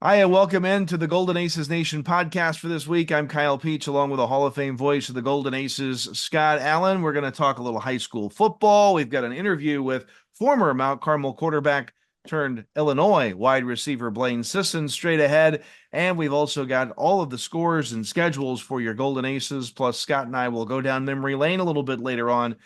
Hi, and welcome into the Golden Aces Nation podcast for this week. I'm Kyle Peach, along with a Hall of Fame voice of the Golden Aces, Scott Allen. We're going to talk a little high school football. We've got an interview with former Mount Carmel quarterback turned Illinois wide receiver Blayne Sisson straight ahead. And we've also got all of the scores and schedules for your Golden Aces. Plus, Scott and I will go down memory lane a little bit later on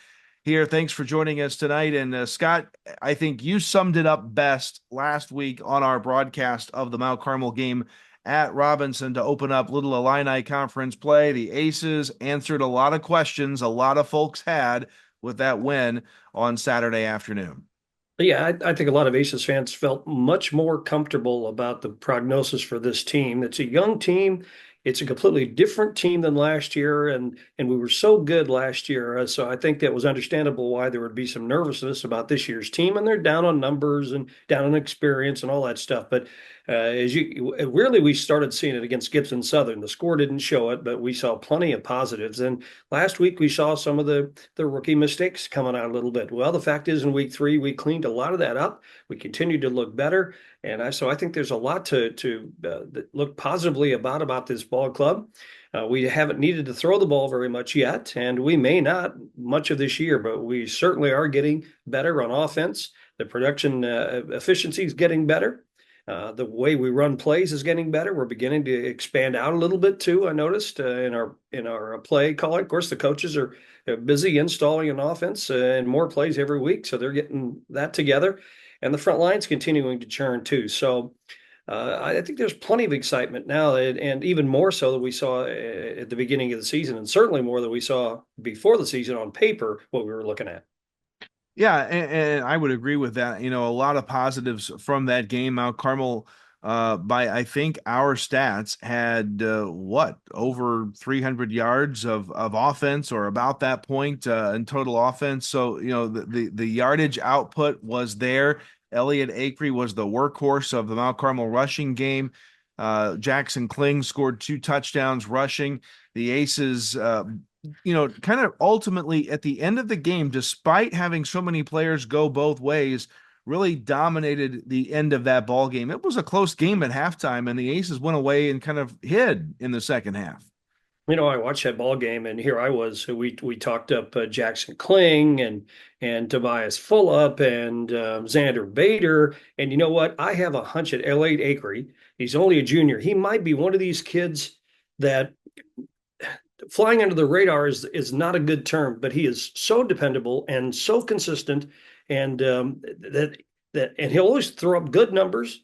here. Thanks for joining us tonight. And Scott, I think you summed it up best last week on our broadcast of the Mount Carmel game at Robison to open up Little Illini Conference play. The Aces answered a lot of questions a lot of folks had with that win on Saturday afternoon. Yeah, I think a lot of Aces fans felt much more comfortable about the prognosis for this team. It's a young team. It's a completely different team than last year, and we were so good last year. So I think that was understandable why there would be some nervousness about this year's team. And they're down on numbers and down on experience and all that stuff. But as you really, we started seeing it against Gibson Southern. The score didn't show it, but we saw plenty of positives. And last week we saw some of the rookie mistakes coming out a little bit. Well, the fact is, in week 3 we cleaned a lot of that up. We continued to look better, and so I think there's a lot to look positively about this ball club. We haven't needed to throw the ball very much yet, and we may not much of this year, but we certainly are getting better on offense. The production efficiency is getting better. The way we run plays is getting better. We're beginning to expand out a little bit too. I noticed in our play calling. Of course, the coaches are busy installing an offense and more plays every week, so they're getting that together. And the front line's continuing to churn too. So I think there's plenty of excitement now, and even more so than we saw at the beginning of the season, and certainly more than we saw before the season on paper, what we were looking at. Yeah, and I would agree with that. You know, a lot of positives from that game. Mount Carmel, by I think our stats had what over 300 yards of offense, or about that point in total offense. So you know the yardage output was there. Elliot Acree was the workhorse of the Mount Carmel rushing game. Jackson Kling scored 2 touchdowns rushing. The Aces kind of ultimately at the end of the game, despite having so many players go both ways, really dominated the end of that ball game. It was a close game at halftime, and the Aces went away and kind of hid in the second half. I watched that ball game, and here I was. We talked up Jackson Kling and Tobias Fullup and Xander Bader. And you know what? I have a hunch at Elliot Acree. He's only a junior. He might be one of these kids that flying under the radar is not a good term, but he is so dependable and so consistent, and and he'll always throw up good numbers,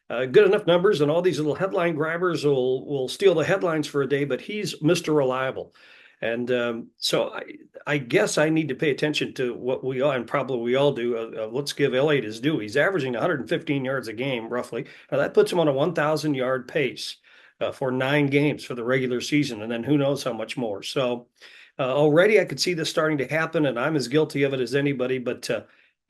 good enough numbers, and all these little headline grabbers will steal the headlines for a day. But he's Mr. Reliable, and so I guess I need to pay attention to what we all, and probably we all do. Let's give Elliott his due. He's averaging 115 yards a game roughly. Now that puts him on a 1,000-yard pace for 9 games for the regular season, and then who knows how much more. So already I could see this starting to happen, and I'm as guilty of it as anybody. But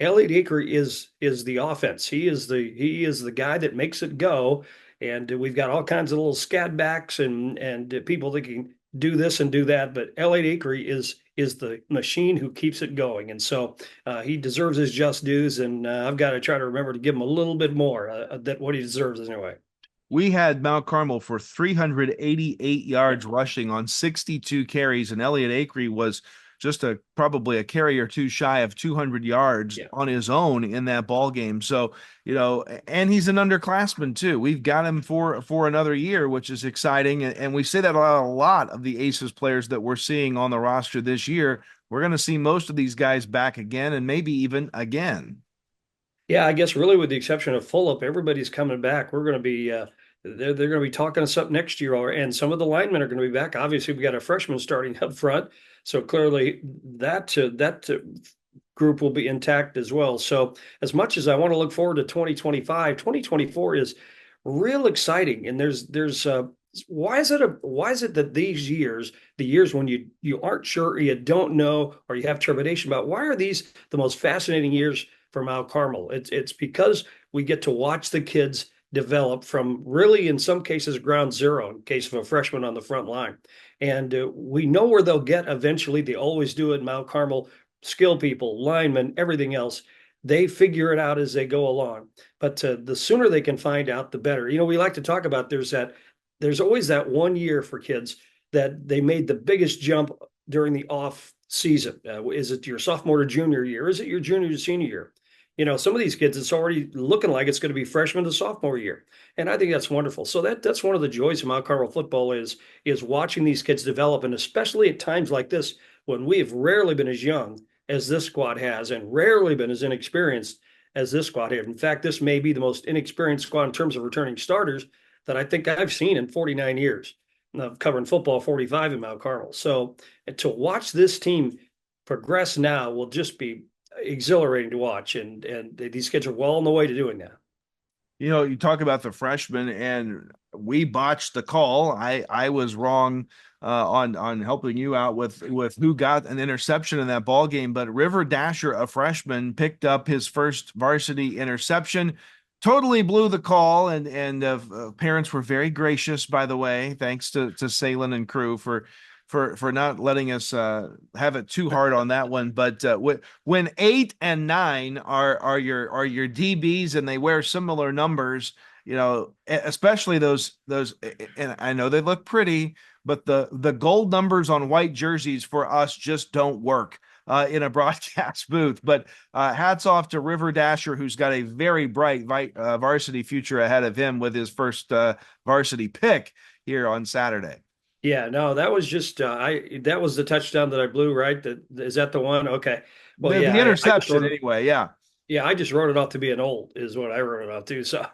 Elliot Acree is the offense. He is the guy that makes it go, and we've got all kinds of little scat backs and people that can do this and do that. But Elliot Acree is the machine who keeps it going, and so he deserves his just dues. And I've got to try to remember to give him a little bit more that what he deserves anyway. We had Mount Carmel for 388 yards rushing on 62 carries, and Elliot Acree was just probably a carry or two shy of 200 yards Yeah. on his own in that ball game. So, and he's an underclassman too. We've got him for another year, which is exciting. And we say that about a lot of the Aces players that we're seeing on the roster this year. We're going to see most of these guys back again, and maybe even again. Yeah, I guess really with the exception of Fullup, everybody's coming back. We're going to be they're going to be talking us up next year, and some of the linemen are going to be back. Obviously, we got a freshman starting up front, so clearly that group will be intact as well. So as much as I want to look forward to 2025, 2024 is real exciting. And there's why is it that these years, the years when you aren't sure, you don't know, or you have trepidation about, why are these the most fascinating years for Mount Carmel? It's because we get to watch the kids develop from really, in some cases, ground zero in case of a freshman on the front line. And we know where they'll get eventually. They always do it in Mount Carmel, skill people, linemen, everything else. they figure it out as they go along. But the sooner they can find out, the better. We like to talk about there's always that 1 year for kids that they made the biggest jump during the off season. Is it your sophomore to junior year? Is it your junior to senior year? Some of these kids, it's already looking like it's going to be freshman to sophomore year, and I think that's wonderful. So that's one of the joys of Mount Carmel football is watching these kids develop, and especially at times like this when we have rarely been as young as this squad has, and rarely been as inexperienced as this squad has. In fact, this may be the most inexperienced squad in terms of returning starters that I think I've seen in 49 years of covering football, 45 in Mount Carmel. So to watch this team progress now will just be exhilarating to watch, and these kids are well on the way to doing that. You talk about the freshmen, and we botched the call. I was wrong on helping you out with who got an interception in that ball game, but River Dasher, a freshman, picked up his first varsity interception. Totally blew the call, and parents were very gracious, by the way. Thanks to Salen and crew for not letting us have it too hard on that one. But when 8 and 9 are your DBs and they wear similar numbers, especially those, and I know they look pretty, but the gold numbers on white jerseys for us just don't work in a broadcast booth. But hats off to River Dasher, who's got a very bright varsity future ahead of him with his first varsity pick here on Saturday. Yeah, no, that was just that was the touchdown that I blew, right? Is that the one? Okay. Well, The yeah, interception anyway, yeah. yeah, I just wrote it off to be an old is what I wrote it off to. So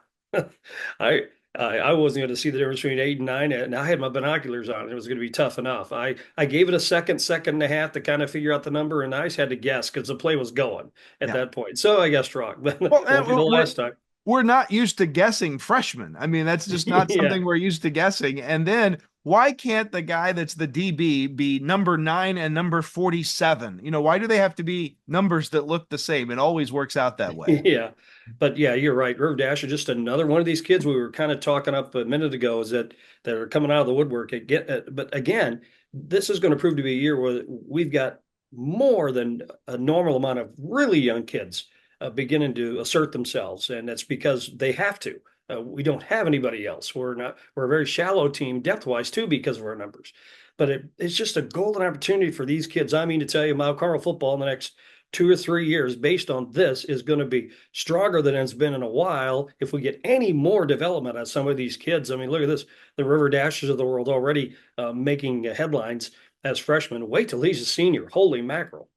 I I wasn't going to see the difference between 8 and 9, and I had my binoculars on. It was going to be tough enough. I gave it a second and a half to kind of figure out the number, and I just had to guess because the play was going at Yeah. that point. So I guessed wrong, but Well, won't be the last time. we're not used to guessing freshmen. I mean, that's just not Yeah. something we're used to guessing. And then why can't the guy that's the DB be number 9 and number 47? Why do they have to be numbers that look the same? It always works out that way. Yeah. But yeah, you're right. Irv Dash is just another one of these kids we were kind of talking up a minute ago is that are coming out of the woodwork. But again, this is going to prove to be a year where we've got more than a normal amount of really young kids beginning to assert themselves. And that's because they have to. We don't have anybody else. We're a very shallow team depth wise too, because of our numbers. But it's just a golden opportunity for these kids. I mean, to tell you, Mount Carmel football in the next 2 or 3 years based on this is going to be stronger than it's been in a while if we get any more development on some of these kids. I mean, look at this. The River Dashers of the world already making headlines as freshmen. Wait till he's a senior. Holy mackerel.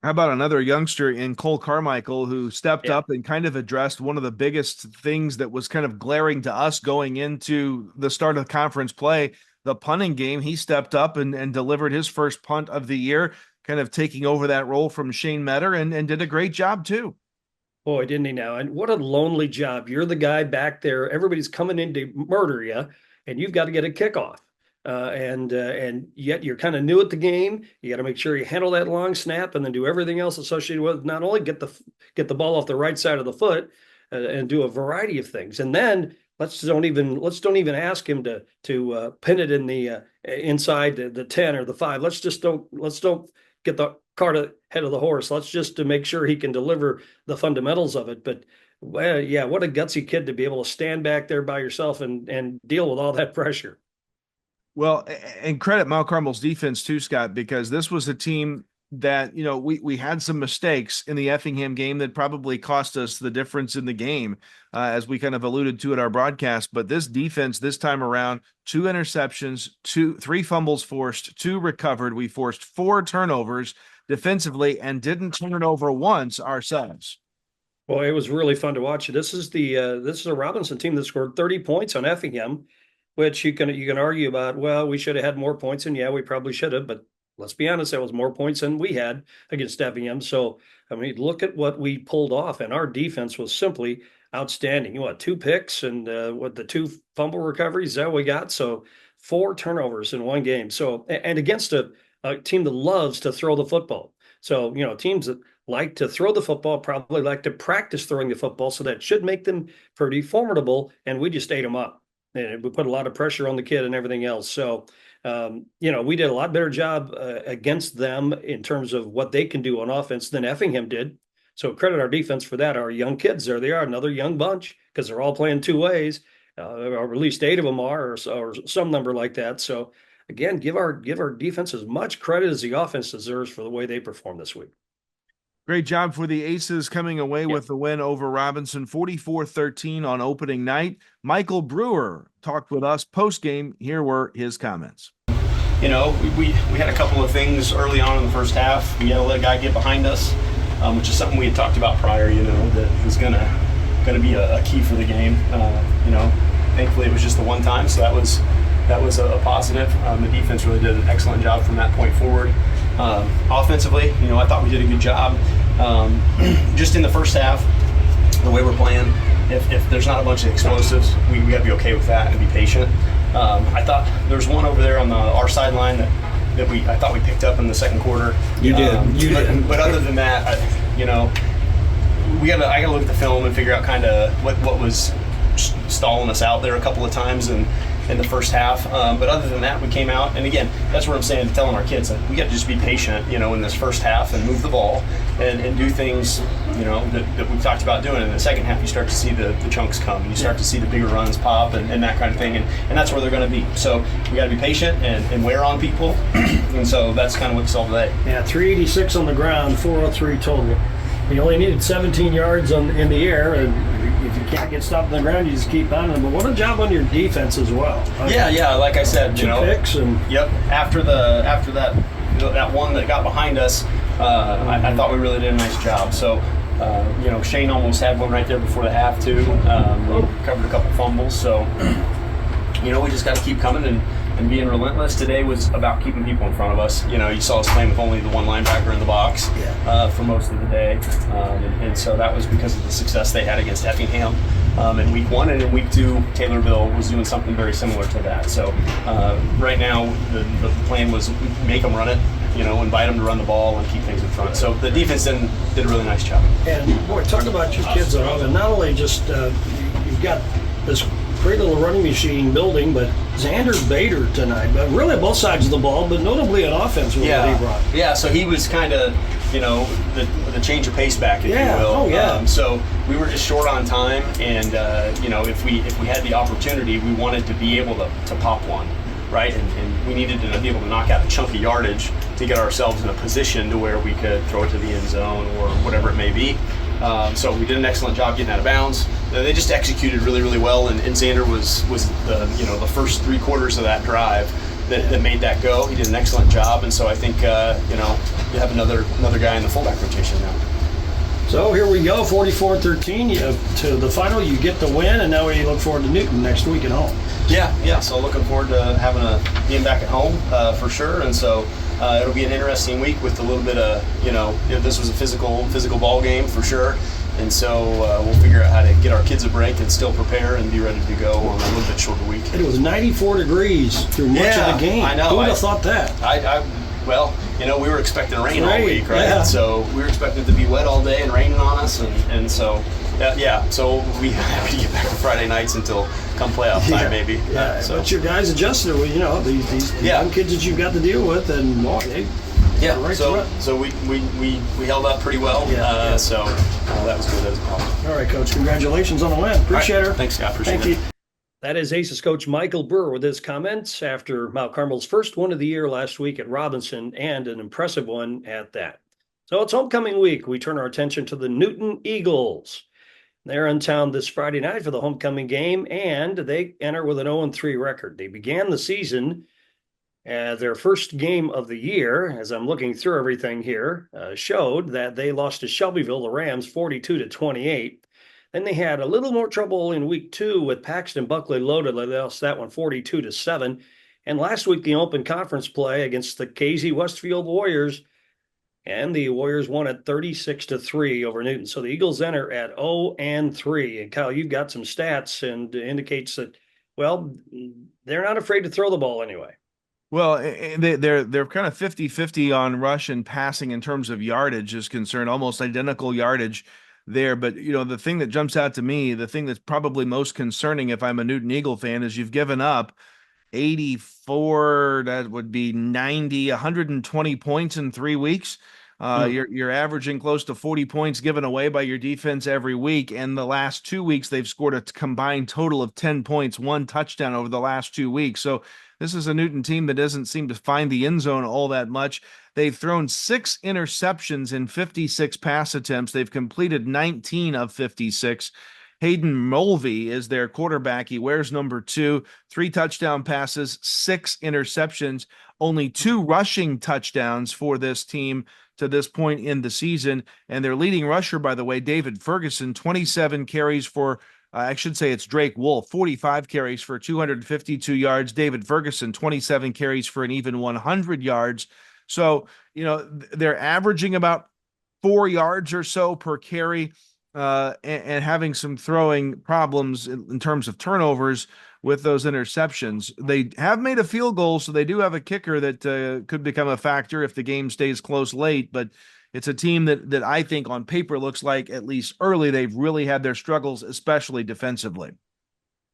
How about another youngster in Cole Carmichael who stepped Yeah. up and kind of addressed one of the biggest things that was kind of glaring to us going into the start of conference play, the punting game. He stepped up and delivered his first punt of the year, kind of taking over that role from Shane Metter and did a great job too. Boy, didn't he now? And what a lonely job. You're the guy back there. Everybody's coming in to murder you, and you've got to get a kickoff. And yet you're kind of new at the game. You got to make sure you handle that long snap and then do everything else associated with not only get the ball off the right side of the foot and do a variety of things. And then let's don't even ask him to pin it in the inside the 10 or the 5. Let's don't get the cart ahead of the horse. Let's just to make sure he can deliver the fundamentals of it. But well, yeah, what a gutsy kid to be able to stand back there by yourself and deal with all that pressure. Well, and credit Mount Carmel's defense too, Scott, because this was a team that, we had some mistakes in the Effingham game that probably cost us the difference in the game, as we kind of alluded to in our broadcast. But this defense this time around, 2 interceptions, 3 fumbles forced, 2 recovered. We forced 4 turnovers defensively and didn't turn it over once ourselves. Boy, it was really fun to watch. This is a Robinson team that scored 30 points on Effingham, which you can argue about. Well, we should have had more points, and yeah, we probably should have. But let's be honest, that was more points than we had against Effingham. So I mean, look at what we pulled off, and our defense was simply outstanding. 2 picks and what the 2 fumble recoveries that we got. So 4 turnovers in one game. So and against a team that loves to throw the football. So teams that like to throw the football probably like to practice throwing the football. So that should make them pretty formidable. And we just ate them up. And we put a lot of pressure on the kid and everything else. So, we did a lot better job against them in terms of what they can do on offense than Effingham did. So credit our defense for that. Our young kids, there they are, another young bunch, because they're all playing two ways, or at least eight of them are, or some number like that. So again, give our defense as much credit as the offense deserves for the way they performed this week. Great job for the Aces coming away Yeah. with the win over Robinson 44-13 on opening night. Michael Brewer talked with us post-game. Here were his comments. You know, we had a couple of things early on in the first half. We had to let a guy get behind us, which is something we had talked about prior, you know, that was gonna be a key for the game. You know, thankfully it was just the one time, so that was a positive. The defense really did an excellent job from that point forward. Offensively, you know, I thought we did a good job. Just in the first half, the way we're playing, if there's not a bunch of explosives, we got to be okay with that and be patient. I thought there was one over there on our sideline that I thought we picked up in the second quarter. You did. But other than that, you know, I got to look at the film and figure out kind of what was stalling us out there a couple of times in the first half. But other than that, we came out, and again, that's what I'm saying, telling our kids, like, we got to just be patient, you know, in this first half and move the ball and do things, you know, that we've talked about doing. In the second half, you start to see the chunks come, and you start to see the bigger runs pop and that kind of thing, and that's where they're going to be. So we got to be patient and wear on people, and so that's kind of what we saw today. Yeah, 386 on the ground, 403 total. You only needed 17 yards in the air, and if you can't get stopped on the ground, you just keep on them. But what a job on your defense as well. Yeah, like I said, two picks and yep. After that one that got behind us, I thought we really did a nice job. So, you know, Shane almost had one right there before the half too. We covered a couple fumbles, so you know, we just got to keep coming and being relentless. Today was about keeping people in front of us. You know, you saw us playing with only the one linebacker in the box for most of the day. And so that was because of the success they had against Effingham in week one. And in week two, Taylorville was doing something very similar to that. So right now, the plan was make them run it, you know, invite them to run the ball and keep things in front. So the defense did a really nice job. And boy, talk about your kids on, and not only just you've got this great little running machine building, but Xander Bader tonight, but really both sides of the ball, but notably on offense with what he brought. Yeah, so he was kind of, you know, the change of pace back, if you will. Oh, yeah. So we were just short on time, and you know, if we had the opportunity, we wanted to be able to pop one, right? And we needed to be able to knock out a chunk of yardage to get ourselves in a position to where we could throw it to the end zone or whatever it may be. So we did an excellent job getting out of bounds. They just executed really, really well, and Xander was the first 3 quarters of that drive that made that go. He did an excellent job, and so I think you know, you have another guy in the fullback rotation now. So here we go, 44-13 to the final. You get the win, and now we look forward to Newton next week at home. Yeah. So looking forward to being back at home for sure, and so. It'll be an interesting week with a little bit of, you know, this was a physical ball game for sure. And so we'll figure out how to get our kids a break and still prepare and be ready to go on a little bit shorter week. It was 94 degrees through much of the game. I know. Who would have thought that? Well, you know, we were expecting rain all week, right? Yeah. So we were expecting it to be wet all day and raining on us. And so, so we have to get back to Friday nights until come playoff time, maybe. Yeah, but your guys adjusted, you know, these young kids that you've got to deal with, and boy, so we held up pretty well. So that was good as well. All right, Coach. Congratulations on the win. Appreciate it. Thanks, Scott. Appreciate Thank it. you. That is Aces coach Michael Brewer with his comments after Mount Carmel's first win of the year last week at Robison, and an impressive one at that. So it's homecoming week. We turn our attention to the Newton Eagles. They're in town this Friday night for the homecoming game, and they enter with an 0-3 record. They began the season, their first game of the year, as I'm looking through everything here, showed that they lost to Shelbyville, the Rams, 42-28. Then they had a little more trouble in week 2 with Paxton Buckley loaded. They lost that one 42-7. And last week, the open conference play against the KZ Westfield Warriors, and the Warriors won at 36-3 over Newton. So the Eagles enter at 0-3. And Kyle, you've got some stats, and indicates that, well, they're not afraid to throw the ball anyway. Well, they're kind of 50-50 on rush and passing in terms of yardage is concerned, almost identical yardage there. But, you know, the thing that jumps out to me, the thing that's probably most concerning if I'm a Newton Eagle fan, is you've given up 84, that would be 90, 120 points in 3 weeks. You're averaging close to 40 points given away by your defense every week. And the last 2 weeks, they've scored a combined total of 10 points, 1 touchdown over the last 2 weeks. So this is a Newton team that doesn't seem to find the end zone all that much. They've thrown 6 interceptions in 56 pass attempts. They've completed 19 of 56. Hayden Mulvey is their quarterback. He wears number 2, 3 touchdown passes, 6 interceptions, only 2 rushing touchdowns for this team to this point in the season. And their leading rusher, by the way, David Ferguson, 27 carries for, I should say it's Drake Wolf, 45 carries for 252 yards. David Ferguson, 27 carries for an even 100 yards. So, they're averaging about 4 yards or so per carry. And having some throwing problems in terms of turnovers with those interceptions. They have made a field goal, so they do have a kicker that could become a factor if the game stays close late. But it's a team that I think on paper looks like, at least early, they've really had their struggles, especially defensively.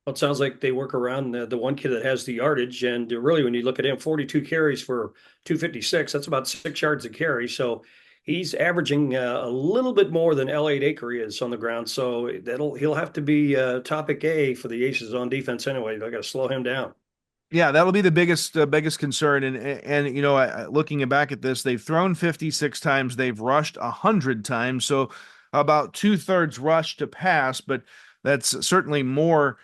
Well, it sounds like they work around the one kid that has the yardage. And really, when you look at him, 42 carries for 256, that's about 6 yards a carry. So he's averaging a little bit more than L.A. Acre is on the ground. So he'll have to be topic A for the Aces on defense anyway. They got to slow him down. Yeah, that'll be the biggest concern. And looking back at this, they've thrown 56 times, they've rushed 100 times, so about 2/3 rush to pass. But that's certainly more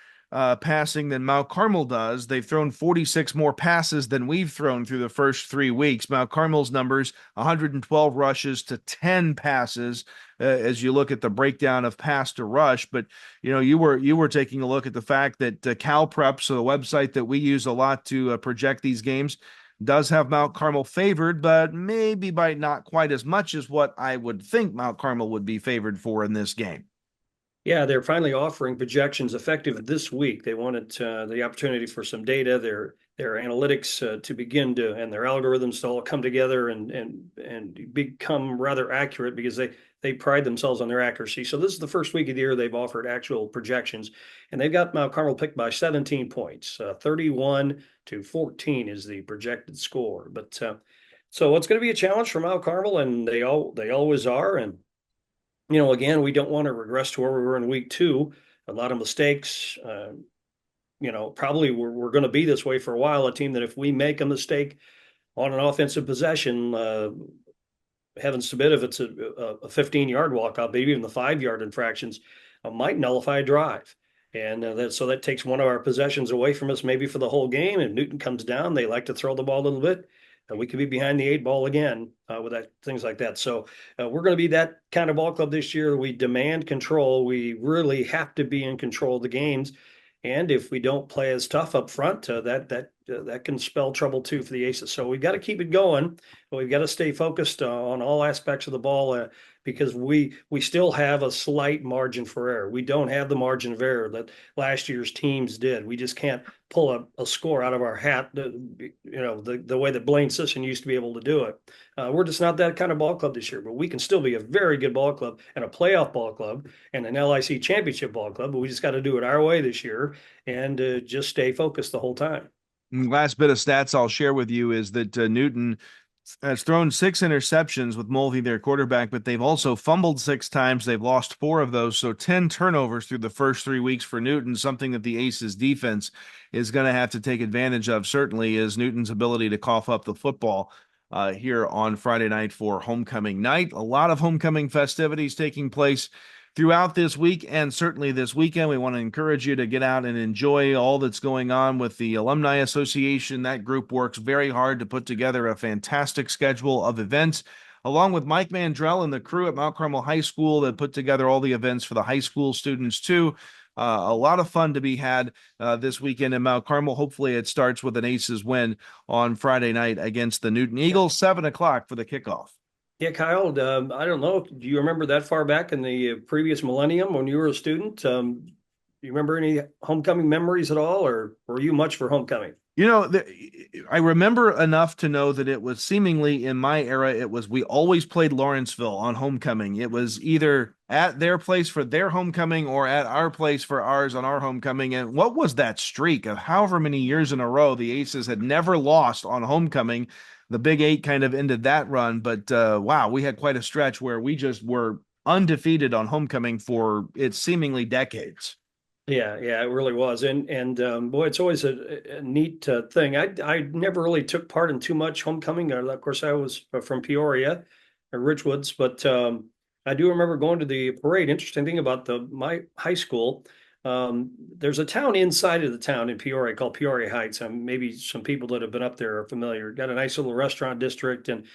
passing than Mount Carmel does. They've thrown 46 more passes than we've thrown through the first 3 weeks. Mount Carmel's numbers, 112 rushes to 10 passes, as you look at the breakdown of pass to rush. But you were taking a look at the fact that Cal Prep, so the website that we use a lot to project these games, does have Mount Carmel favored, but maybe by not quite as much as what I would think Mount Carmel would be favored for in this game. Yeah, they're finally offering projections effective this week. They wanted the opportunity for some data, their analytics to begin to, and their algorithms to all come together and become rather accurate, because they pride themselves on their accuracy. So this is the first week of the year they've offered actual projections, and they've got Mount Carmel picked by 17 points. 31-14 is the projected score. But so it's going to be a challenge for Mount Carmel, and they always are. And again, we don't want to regress to where we were in week 2. A lot of mistakes. Probably we're going to be this way for a while. A team that if we make a mistake on an offensive possession, heavens forbid if it's a 15-yard walkout, maybe even the 5-yard infractions, might nullify a drive. And so that takes one of our possessions away from us, maybe for the whole game. And Newton comes down, they like to throw the ball a little bit, and we could be behind the 8 ball again with things like that. So we're going to be that kind of ball club this year. We demand control. We really have to be in control of the games. And if we don't play as tough up front, that can spell trouble too for the Aces. So we've got to keep it going. We've got to stay focused on all aspects of the ball because we still have a slight margin for error. We don't have the margin of error that last year's teams did. We just can't pull a score out of our hat, the way that Blayne Sisson used to be able to do it. We're just not that kind of ball club this year, but we can still be a very good ball club and a playoff ball club and an LIC championship ball club. But we just got to do it our way this year and just stay focused the whole time. Last bit of stats I'll share with you is that Newton has thrown 6 interceptions with Mulvey, their quarterback, but they've also fumbled 6 times. They've lost 4 of those, so 10 turnovers through the first 3 weeks for Newton, something that the Aces defense is going to have to take advantage of, certainly, is Newton's ability to cough up the football here on Friday night for homecoming night. A lot of homecoming festivities taking place throughout this week and certainly this weekend. We want to encourage you to get out and enjoy all that's going on with the Alumni Association. That group works very hard to put together a fantastic schedule of events, along with Mike Mandrell and the crew at Mount Carmel High School that put together all the events for the high school students too. A lot of fun to be had this weekend in Mount Carmel. Hopefully it starts with an Aces win on Friday night against the Newton Eagles, 7 o'clock for the kickoff. Yeah, Kyle, I don't know. Do you remember that far back in the previous millennium when you were a student? you remember any homecoming memories at all, or were you much for homecoming? You know, I remember enough to know that it was seemingly in my era, it was we always played Lawrenceville on homecoming. It was either at their place for their homecoming or at our place for ours on our homecoming. And what was that streak of however many years in a row the Aces had never lost on homecoming? The Big Eight kind of ended that run, but wow, we had quite a stretch where we just were undefeated on homecoming for it's seemingly decades. Yeah, it really was, and boy, it's always a neat thing. I never really took part in too much homecoming. Of course, I was from Peoria, or Richwoods, but I do remember going to the parade. Interesting thing about my high school, there's a town inside of the town in Peoria called Peoria Heights. And maybe some people that have been up there are familiar. Got a nice little restaurant district, and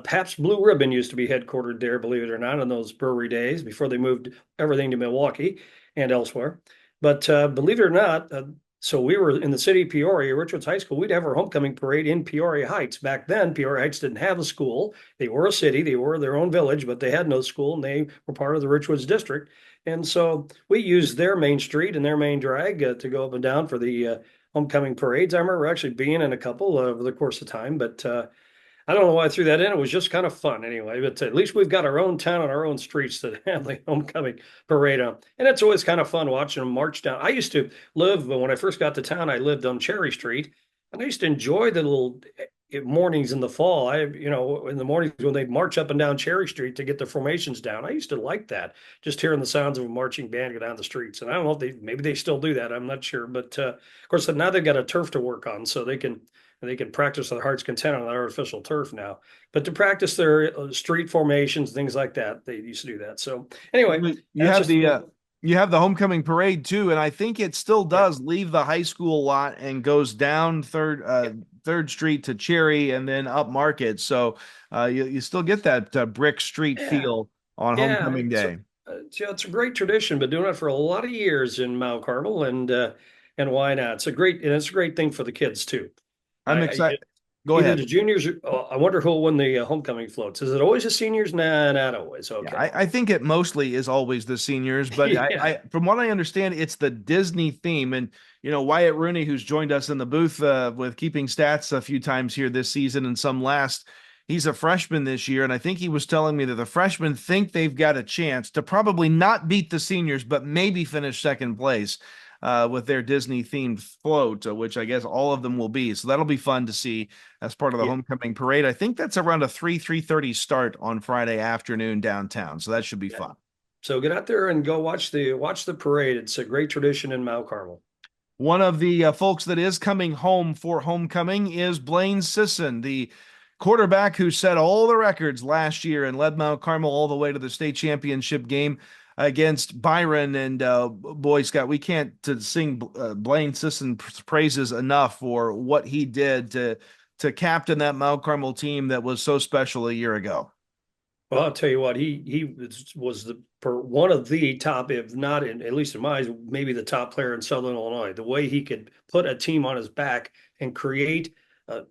Pabst Blue Ribbon used to be headquartered there, believe it or not, in those brewery days before they moved everything to Milwaukee and elsewhere. But believe it or not, so we were in the city of Peoria, Richards High School. We'd have our homecoming parade in Peoria Heights. Back then, Peoria Heights didn't have a school. They were a city, they were their own village, but they had no school, and they were part of the Richwoods district. And so we used their main street and their main drag to go up and down for the homecoming parades. I remember actually being in a couple over the course of time, but I don't know why I threw that in. It was just kind of fun anyway. But at least we've got our own town and our own streets that have the homecoming parade on. And it's always kind of fun watching them march down. I used to live, when I first got to town, I lived on Cherry Street. And I used to enjoy the little mornings in the fall. In the mornings when they'd march up and down Cherry Street to get the formations down. I used to like that, just hearing the sounds of a marching band go down the streets. And I don't know if maybe they still do that. I'm not sure. But of course, now they've got a turf to work on, so they can practice their heart's content on artificial turf now. But to practice their street formations, things like that, they used to do that. So anyway, you have the homecoming parade too, and I think it still does leave the high school lot and goes down Third Street to Cherry and then up Market. So you still get that brick street feel on homecoming day. It's a great tradition, but doing it for a lot of years in Mount Carmel, and why not? It's a great thing for the kids too. I'm excited. Go Either ahead. the juniors, I wonder who'll win the homecoming floats. Is it always the seniors? Nah, not always. Okay. Yeah, I think it mostly is always the seniors, but Yeah. from what I understand, it's the Disney theme. And, Wyatt Rooney, who's joined us in the booth with Keeping Stats a few times here this season and some last, he's a freshman this year. And I think he was telling me that the freshmen think they've got a chance to probably not beat the seniors, but maybe finish second place with their Disney themed float, which I guess all of them will be. So that'll be fun to see as part of the homecoming parade. I think that's around a 3:30 start on Friday afternoon downtown. So that should be fun. So get out there and go watch the parade. It's a great tradition in Mount Carmel. One of the folks that is coming home for homecoming is Blayne Sisson, the quarterback who set all the records last year and led Mount Carmel all the way to the state championship game against Byron. And boy, Scott, we can't sing Blayne Sisson praises enough for what he did to captain that Mount Carmel team that was so special a year ago. Well, I'll tell you what, he was one of the top, if not at least in my eyes, maybe the top player in Southern Illinois. The way he could put a team on his back and create a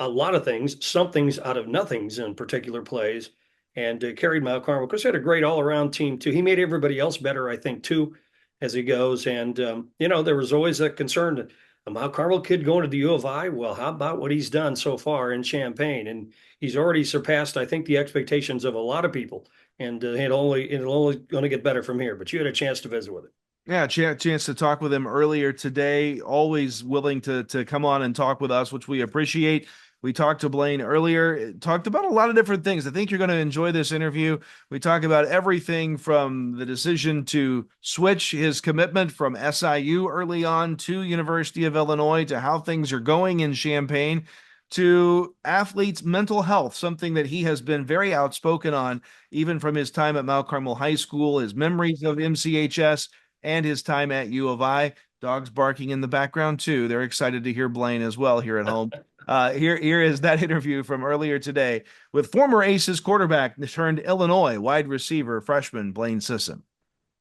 lot of things, somethings out of nothings in particular plays, and carried Mount Carmel. Because he had a great all-around team too. He made everybody else better, I think, too, as he goes. And there was always a concern that a Mount Carmel kid going to the U of I. Well, how about what he's done so far in Champaign? And he's already surpassed, I think, the expectations of a lot of people. And it'll only going to get better from here. But you had a chance to visit with him. Yeah, chance to talk with him earlier today. Always willing to come on and talk with us, which we appreciate. We talked to Blain earlier, talked about a lot of different things. I think you're going to enjoy this interview. We talk about everything from the decision to switch his commitment from SIU early on to University of Illinois, to how things are going in Champaign, to athletes' mental health, something that he has been very outspoken on, even from his time at Mount Carmel High School, his memories of MCHS, and his time at U of I. Dogs barking in the background too. They're excited to hear Blain as well here at home. Here is that interview from earlier today with former Aces quarterback turned Illinois wide receiver freshman Blayne Sisson.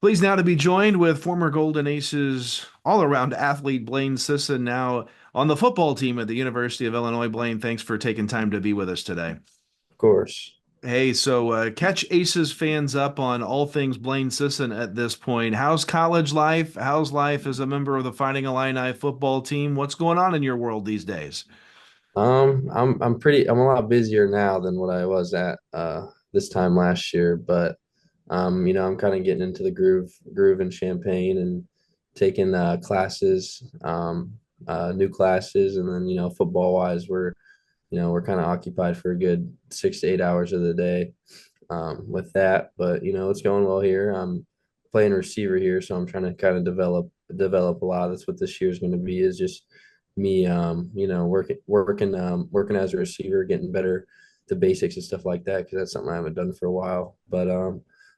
Pleased now to be joined with former Golden Aces all-around athlete Blayne Sisson, now on the football team at the University of Illinois. Blain, thanks for taking time to be with us today. Of course. Hey, so catch Aces fans up on all things Blayne Sisson at this point. How's college life? How's life as a member of the Fighting Illini football team? What's going on in your world these days? I'm a lot busier now than what I was at this time last year, but I'm kind of getting into the groove in Champaign and taking classes, new classes, and then football wise, we're kind of occupied for a good 6 to 8 hours of the day with that, but it's going well here. I'm playing receiver here, so I'm trying to kind of develop a lot. That's what this year is going to be, is just me working as a receiver, getting better, the basics and stuff like that, because that's something I haven't done for a while. But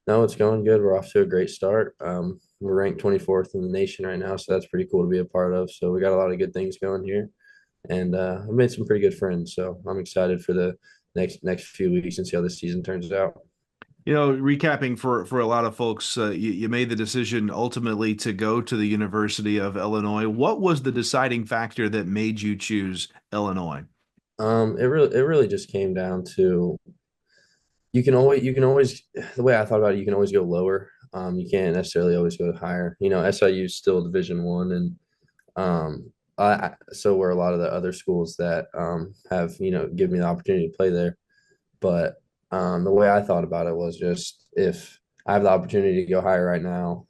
no, it's going good. We're off to a great start. We're ranked 24th in the nation right now, so that's pretty cool to be a part of. So we got a lot of good things going here, and I've made some pretty good friends. So I'm excited for the next few weeks and see how this season turns out. Recapping for a lot of folks, you made the decision ultimately to go to the University of Illinois. What was the deciding factor that made you choose Illinois? It really just came down to you can always the way I thought about it, you can always go lower. You can't necessarily always go higher. SIU is still Division 1, and so were a lot of the other schools that have given me the opportunity to play there. But the way I thought about it was just, if I have the opportunity to go higher right now,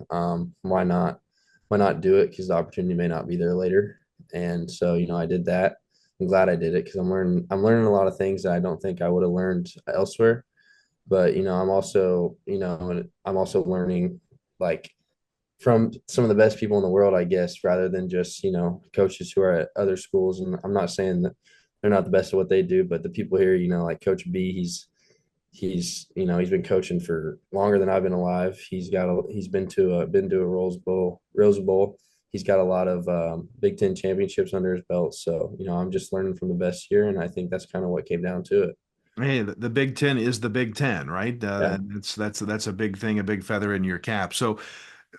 why not? Why not do it? Because the opportunity may not be there later. And so, I did that. I'm glad I did it because I'm learning a lot of things that I don't think I would have learned elsewhere. But I'm also learning, like, from some of the best people in the world, I guess, rather than just coaches who are at other schools. And I'm not saying that they're not the best at what they do, but the people here, like Coach B, he's been coaching for longer than I've been alive. He's been to a Rose Bowl. He's got a lot of Big Ten championships under his belt. So I'm just learning from the best here, and I think that's kind of what came down to it. Hey, the Big Ten is the Big Ten, right? Yeah. That's a big thing, a big feather in your cap. So,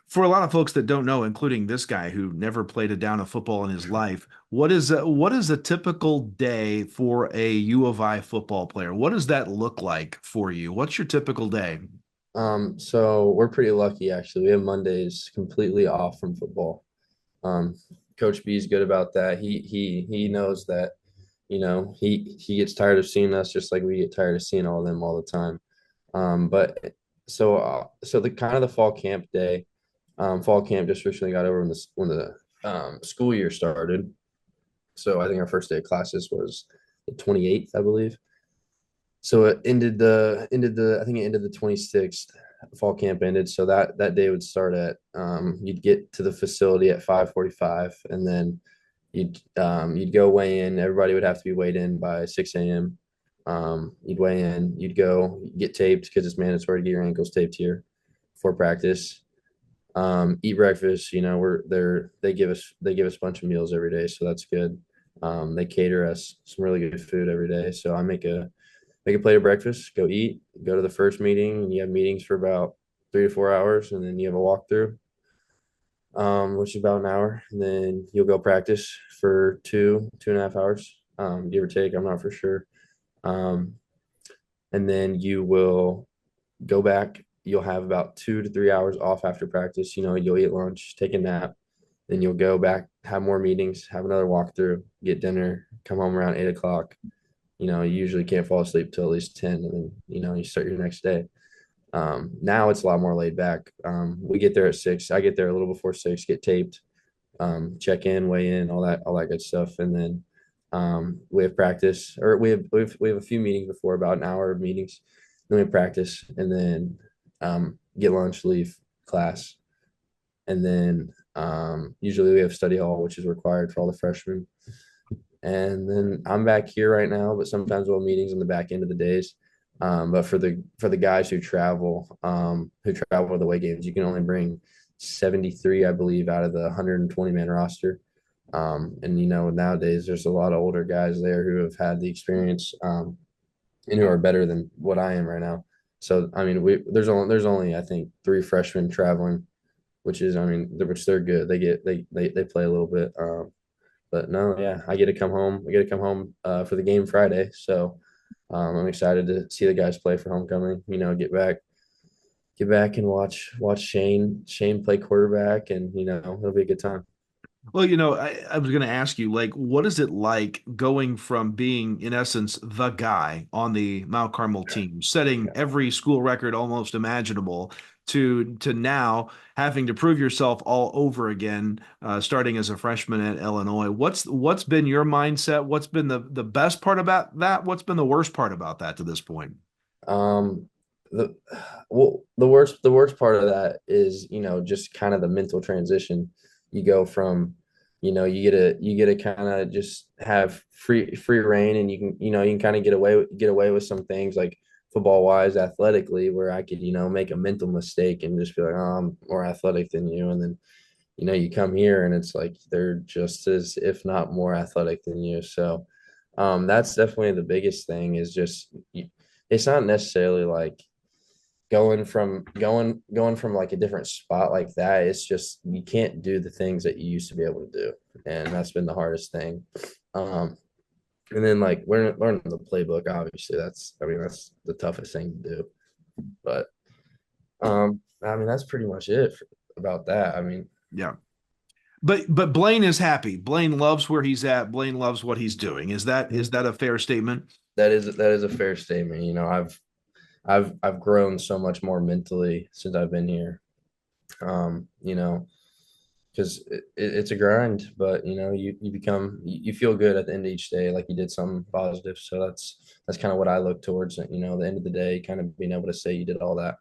for a lot of folks that don't know, including this guy who never played a down of football in his life, what is a typical day for a U of I football player? What does that look like for you? What's your typical day? So we're pretty lucky actually. We have Mondays completely off from football. Um, Coach B is good about that. He knows that, he gets tired of seeing us just like we get tired of seeing all of them all the time. But so the kind of the fall camp just recently got over when the school year started. So I think our first day of classes was the 28th, I believe. So it ended the I think it ended the 26th. Fall camp ended. So that day would start at you'd get to the facility at 5:45, and then you'd go weigh in. Everybody would have to be weighed in by 6 a.m. You'd weigh in, you'd go get taped because it's mandatory to get your ankles taped here for practice. Eat breakfast. They give us a bunch of meals every day, so that's good. They cater us some really good food every day. So I make a plate of breakfast, go eat, go to the first meeting, and you have meetings for about 3 to 4 hours, and then you have a walkthrough, which is about an hour, and then you'll go practice for 2.5 hours, give or take. I'm not for sure. Um, and then you will go back. You'll have about 2 to 3 hours off after practice. You'll eat lunch, take a nap, then you'll go back, have more meetings, have another walkthrough, get dinner, come home around 8 o'clock. You usually can't fall asleep till at least 10, and then, you start your next day. Now it's a lot more laid back. We get there at 6. I get there a little before 6, get taped, check in, weigh in, all that good stuff. And then we have practice, or we have a few meetings before, about an hour of meetings. Then we have practice, and then get lunch, leave class. And then usually we have study hall, which is required for all the freshmen. And then I'm back here right now, but sometimes we'll have meetings in the back end of the days. But for the guys who travel to the away games, you can only bring 73, I believe, out of the 120 man roster. And nowadays there's a lot of older guys there who have had the experience, and who are better than what I am right now. So I mean, there's only I think 3 freshmen traveling, which they're good. They play a little bit. But no, yeah, I get to come home. I get to come home for the game Friday. So I'm excited to see the guys play for homecoming. Get back and watch Shane play quarterback, and it'll be a good time. Well, I was going to ask you, like, what is it like going from being, in essence, the guy on the Mount Carmel team, setting every school record almost imaginable, to now having to prove yourself all over again, starting as a freshman at Illinois? What's been your mindset? What's been the best part about that? What's been the worst part about that to this point? Um, the the worst part of that is, just kind of the mental transition. You go from, you get to kind of just have free reign, and you can kind of get away with some things like football wise, athletically, where I could, make a mental mistake and just be like, oh, I'm more athletic than you. And then, you come here and it's like they're just as, if not more athletic than you. So that's definitely the biggest thing is just it's not necessarily like going from like a different spot like that. It's just you can't do the things that you used to be able to do, and that's been the hardest thing. Um, and then like learning the playbook, obviously that's the toughest thing to do. But that's pretty much it about that. Yeah. But Blain is happy. Blain loves where he's at. Blain loves what he's doing. Is that a fair statement? that is a fair statement. I've grown so much more mentally since I've been here. Um, you know, because it's a grind, but you feel good at the end of each day, like you did something positive. So that's kind of what I look towards. The end of the day, kind of being able to say you did all that.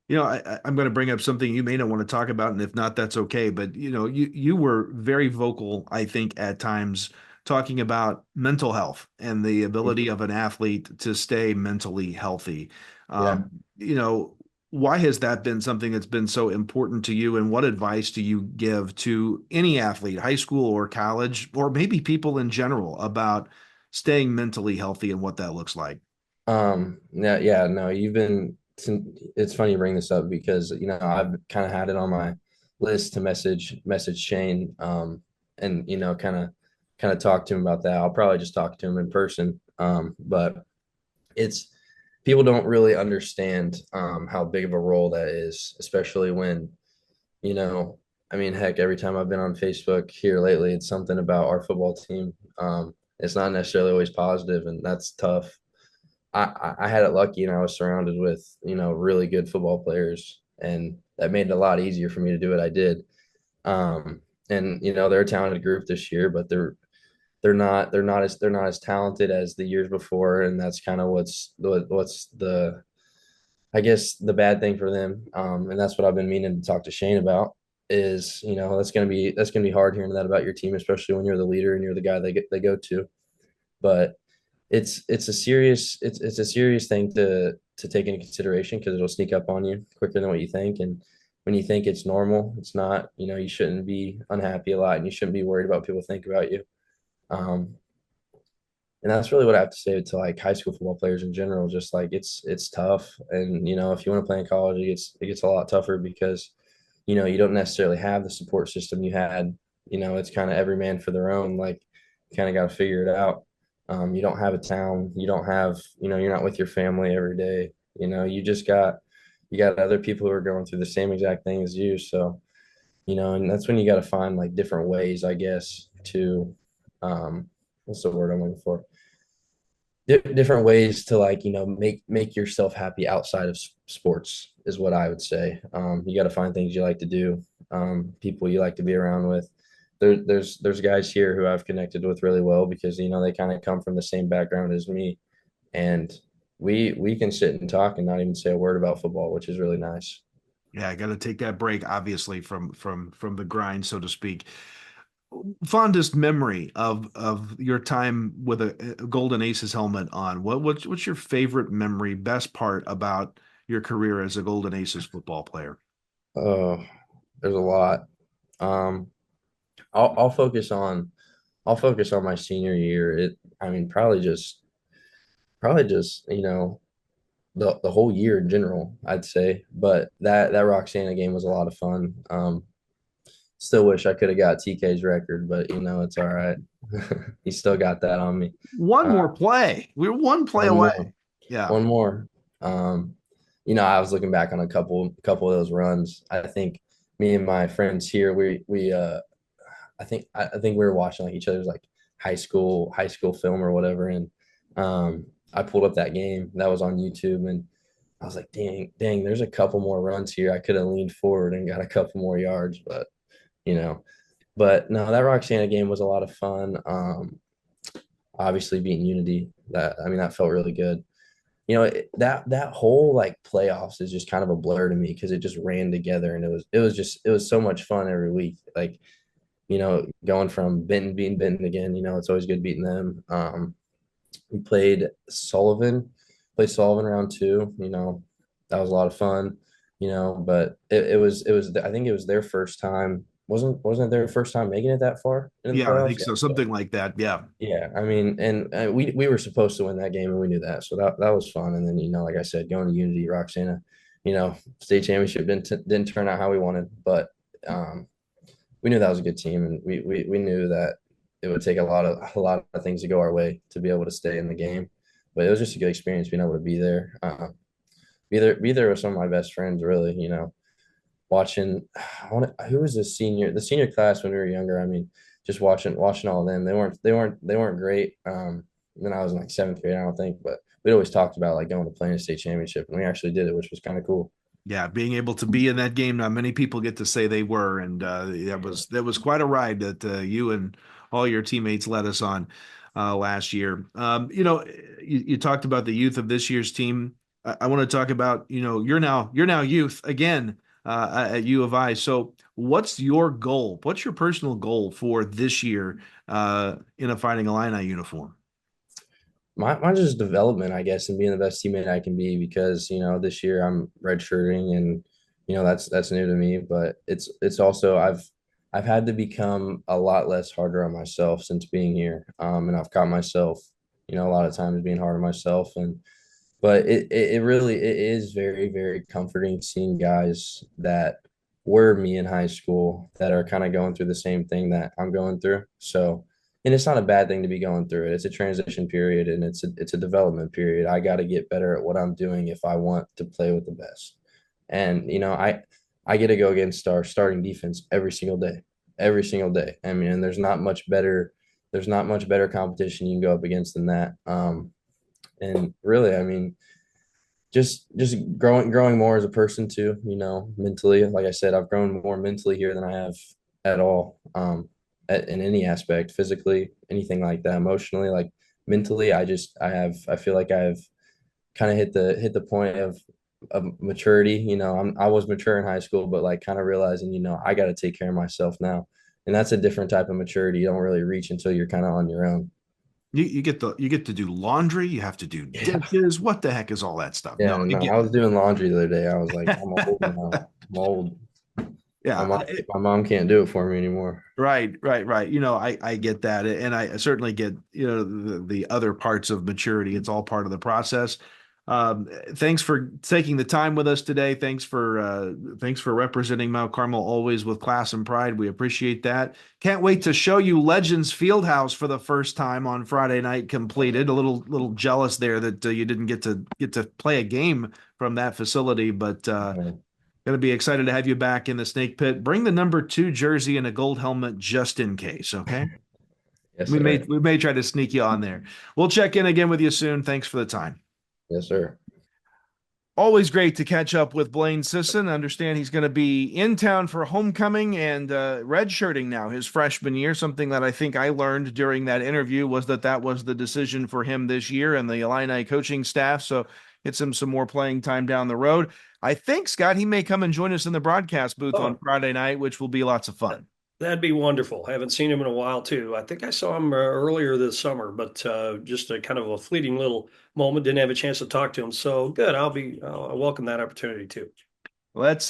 I'm going to bring up something you may not want to talk about, and if not, that's okay. But you were very vocal, I think, at times talking about mental health and the ability of an athlete to stay mentally healthy. Yeah. Why has that been something that's been so important to you, and what advice do you give to any athlete, high school or college, or maybe people in general, about staying mentally healthy and what that looks like? Yeah, yeah, no, it's funny you bring this up because, I've kind of had it on my list to message Shane, and, kind of talk to him about that. I'll probably just talk to him in person. But it's people don't really understand, how big of a role that is, especially when, heck, every time I've been on Facebook here lately, it's something about our football team. It's not necessarily always positive, and that's tough. I had it lucky and I was surrounded with, really good football players, and that made it a lot easier for me to do what I did. And they're a talented group this year, but they're not as talented as the years before, and that's kind of what's the I guess the bad thing for them. And that's what I've been meaning to talk to Shane about is, that's gonna be hard hearing that about your team, especially when you're the leader and you're the guy they go to. But it's a serious thing to take into consideration because it'll sneak up on you quicker than what you think. And when you think it's normal, it's not. You shouldn't be unhappy a lot, and you shouldn't be worried about what people think about you. Um, and that's really what I have to say to like high school football players in general. Just like it's tough, and if you want to play in college, it gets a lot tougher because you don't necessarily have the support system you had. It's kind of every man for their own. Like, you kind of got to figure it out. You don't have a town. You don't have, you're not with your family every day. You got other people who are going through the same exact thing as you. So, and that's when you got to find like different ways, I guess, to, what's the word I'm looking for? Different ways to like, make yourself happy outside of sports is what I would say. You got to find things you like to do, people you like to be around with. There's guys here who I've connected with really well because they kind of come from the same background as me, and we can sit and talk and not even say a word about football, which is really nice. Yeah, I got to take that break, obviously, from the grind, so to speak. Fondest memory of your time with a Golden Aces helmet on. What's your favorite memory, best part about your career as a Golden Aces football player? Oh, there's a lot. Um, I'll focus on my senior year. Probably just the whole year in general, I'd say. But that Roxana game was a lot of fun. Still wish I could have got TK's record, but it's all right. He still got that on me. One Uh, more play. We were one play one away. more, Yeah. one more. I was looking back on a couple of those runs. I think me and my friends here, I think we were watching like each other's like high school film or whatever, and I pulled up that game that was on YouTube, and I was like, dang, there's a couple more runs here. I could have leaned forward and got a couple more yards, but you know, but no, that Roxana game was a lot of fun. Obviously beating Unity, that felt really good. That whole like playoffs is just kind of a blur to me because it just ran together, and it was so much fun every week. Like, going from Benton beating Benton again, it's always good beating them. We played Sullivan round two, that was a lot of fun, but it was I think it was their first time. Wasn't it their first time making it that far in the Yeah, I playoffs? think so. Something like that. Yeah. Yeah, I mean, and we were supposed to win that game, and we knew that, so that was fun. And then, like I said, going to Unity, Roxana, state championship didn't turn out how we wanted, but we knew that was a good team, and we knew that it would take a lot of things to go our way to be able to stay in the game. But it was just a good experience being able to be there, be there with some of my best friends, really. Watching, who was the senior class when we were younger. I mean, just watching all of them. They weren't great. Then I was in like seventh grade, I don't think, but we'd always talked about like going to play in a state championship, and we actually did it, which was kind of cool. Yeah, being able to be in that game, not many people get to say they were, and that was quite a ride that you and all your teammates led us on last year. You talked about the youth of this year's team. I want to talk about you're now youth again at U of I. So, what's your goal? What's your personal goal for this year in a Fighting Illini uniform? Mine's just development, I guess, and being the best teammate I can be because, this year I'm redshirting and, that's new to me, but it's also I've had to become a lot less harder on myself since being here. And I've caught myself, a lot of times being hard on myself but it really it is very, very comforting seeing guys that were me in high school that are kind of going through the same thing that I'm going through. So, and it's not a bad thing to be going through it. It's a transition period and it's a development period. I got to get better at what I'm doing if I want to play with the best. And I get to go against our starting defense every single day, every single day. I mean, and there's not much better competition you can go up against than that. And really, I mean, just growing more as a person too, mentally. Like I said, I've grown more mentally here than I have at all. In any aspect, physically, anything like that, emotionally, like mentally, I feel like I've kind of hit the point of maturity. I was mature in high school, but like kind of realizing, I got to take care of myself now. And that's a different type of maturity. You don't really reach until you're kind of on your own. You get to do laundry. You have to do Yeah. dishes. What the heck is all that stuff? Yeah, No, I no, get I was doing laundry the other day. I was like, I'm old now. I'm old. yeah. My mom can't do it for me anymore. Right. I get that, and I certainly get the other parts of maturity. It's all part of the process. Thanks for taking the time with us today. Thanks for representing Mount Carmel always with class and pride. We appreciate that. Can't wait to show you Legends Fieldhouse for the first time on Friday night completed. A little jealous there that you didn't get to play a game from that facility, but going to be excited to have you back in the Snake Pit. Bring the number 2 jersey and a gold helmet just in case. Okay. Yes, We sir. may try to sneak you on there. We'll check in again with you soon. Thanks for the time. Yes, sir. Always great to catch up with Blayne Sisson. Understand he's going to be in town for homecoming and redshirting now his freshman year. Something that I think I learned during that interview was that was the decision for him this year and the Illini coaching staff. So gets him some more playing time down the road. I think, Scott, he may come and join us in the broadcast booth on Friday night, which will be lots of fun. That'd be wonderful. I haven't seen him in a while, too. I think I saw him earlier this summer, but just a kind of a fleeting little moment. Didn't have a chance to talk to him. So good. I'll welcome that opportunity, too. Let's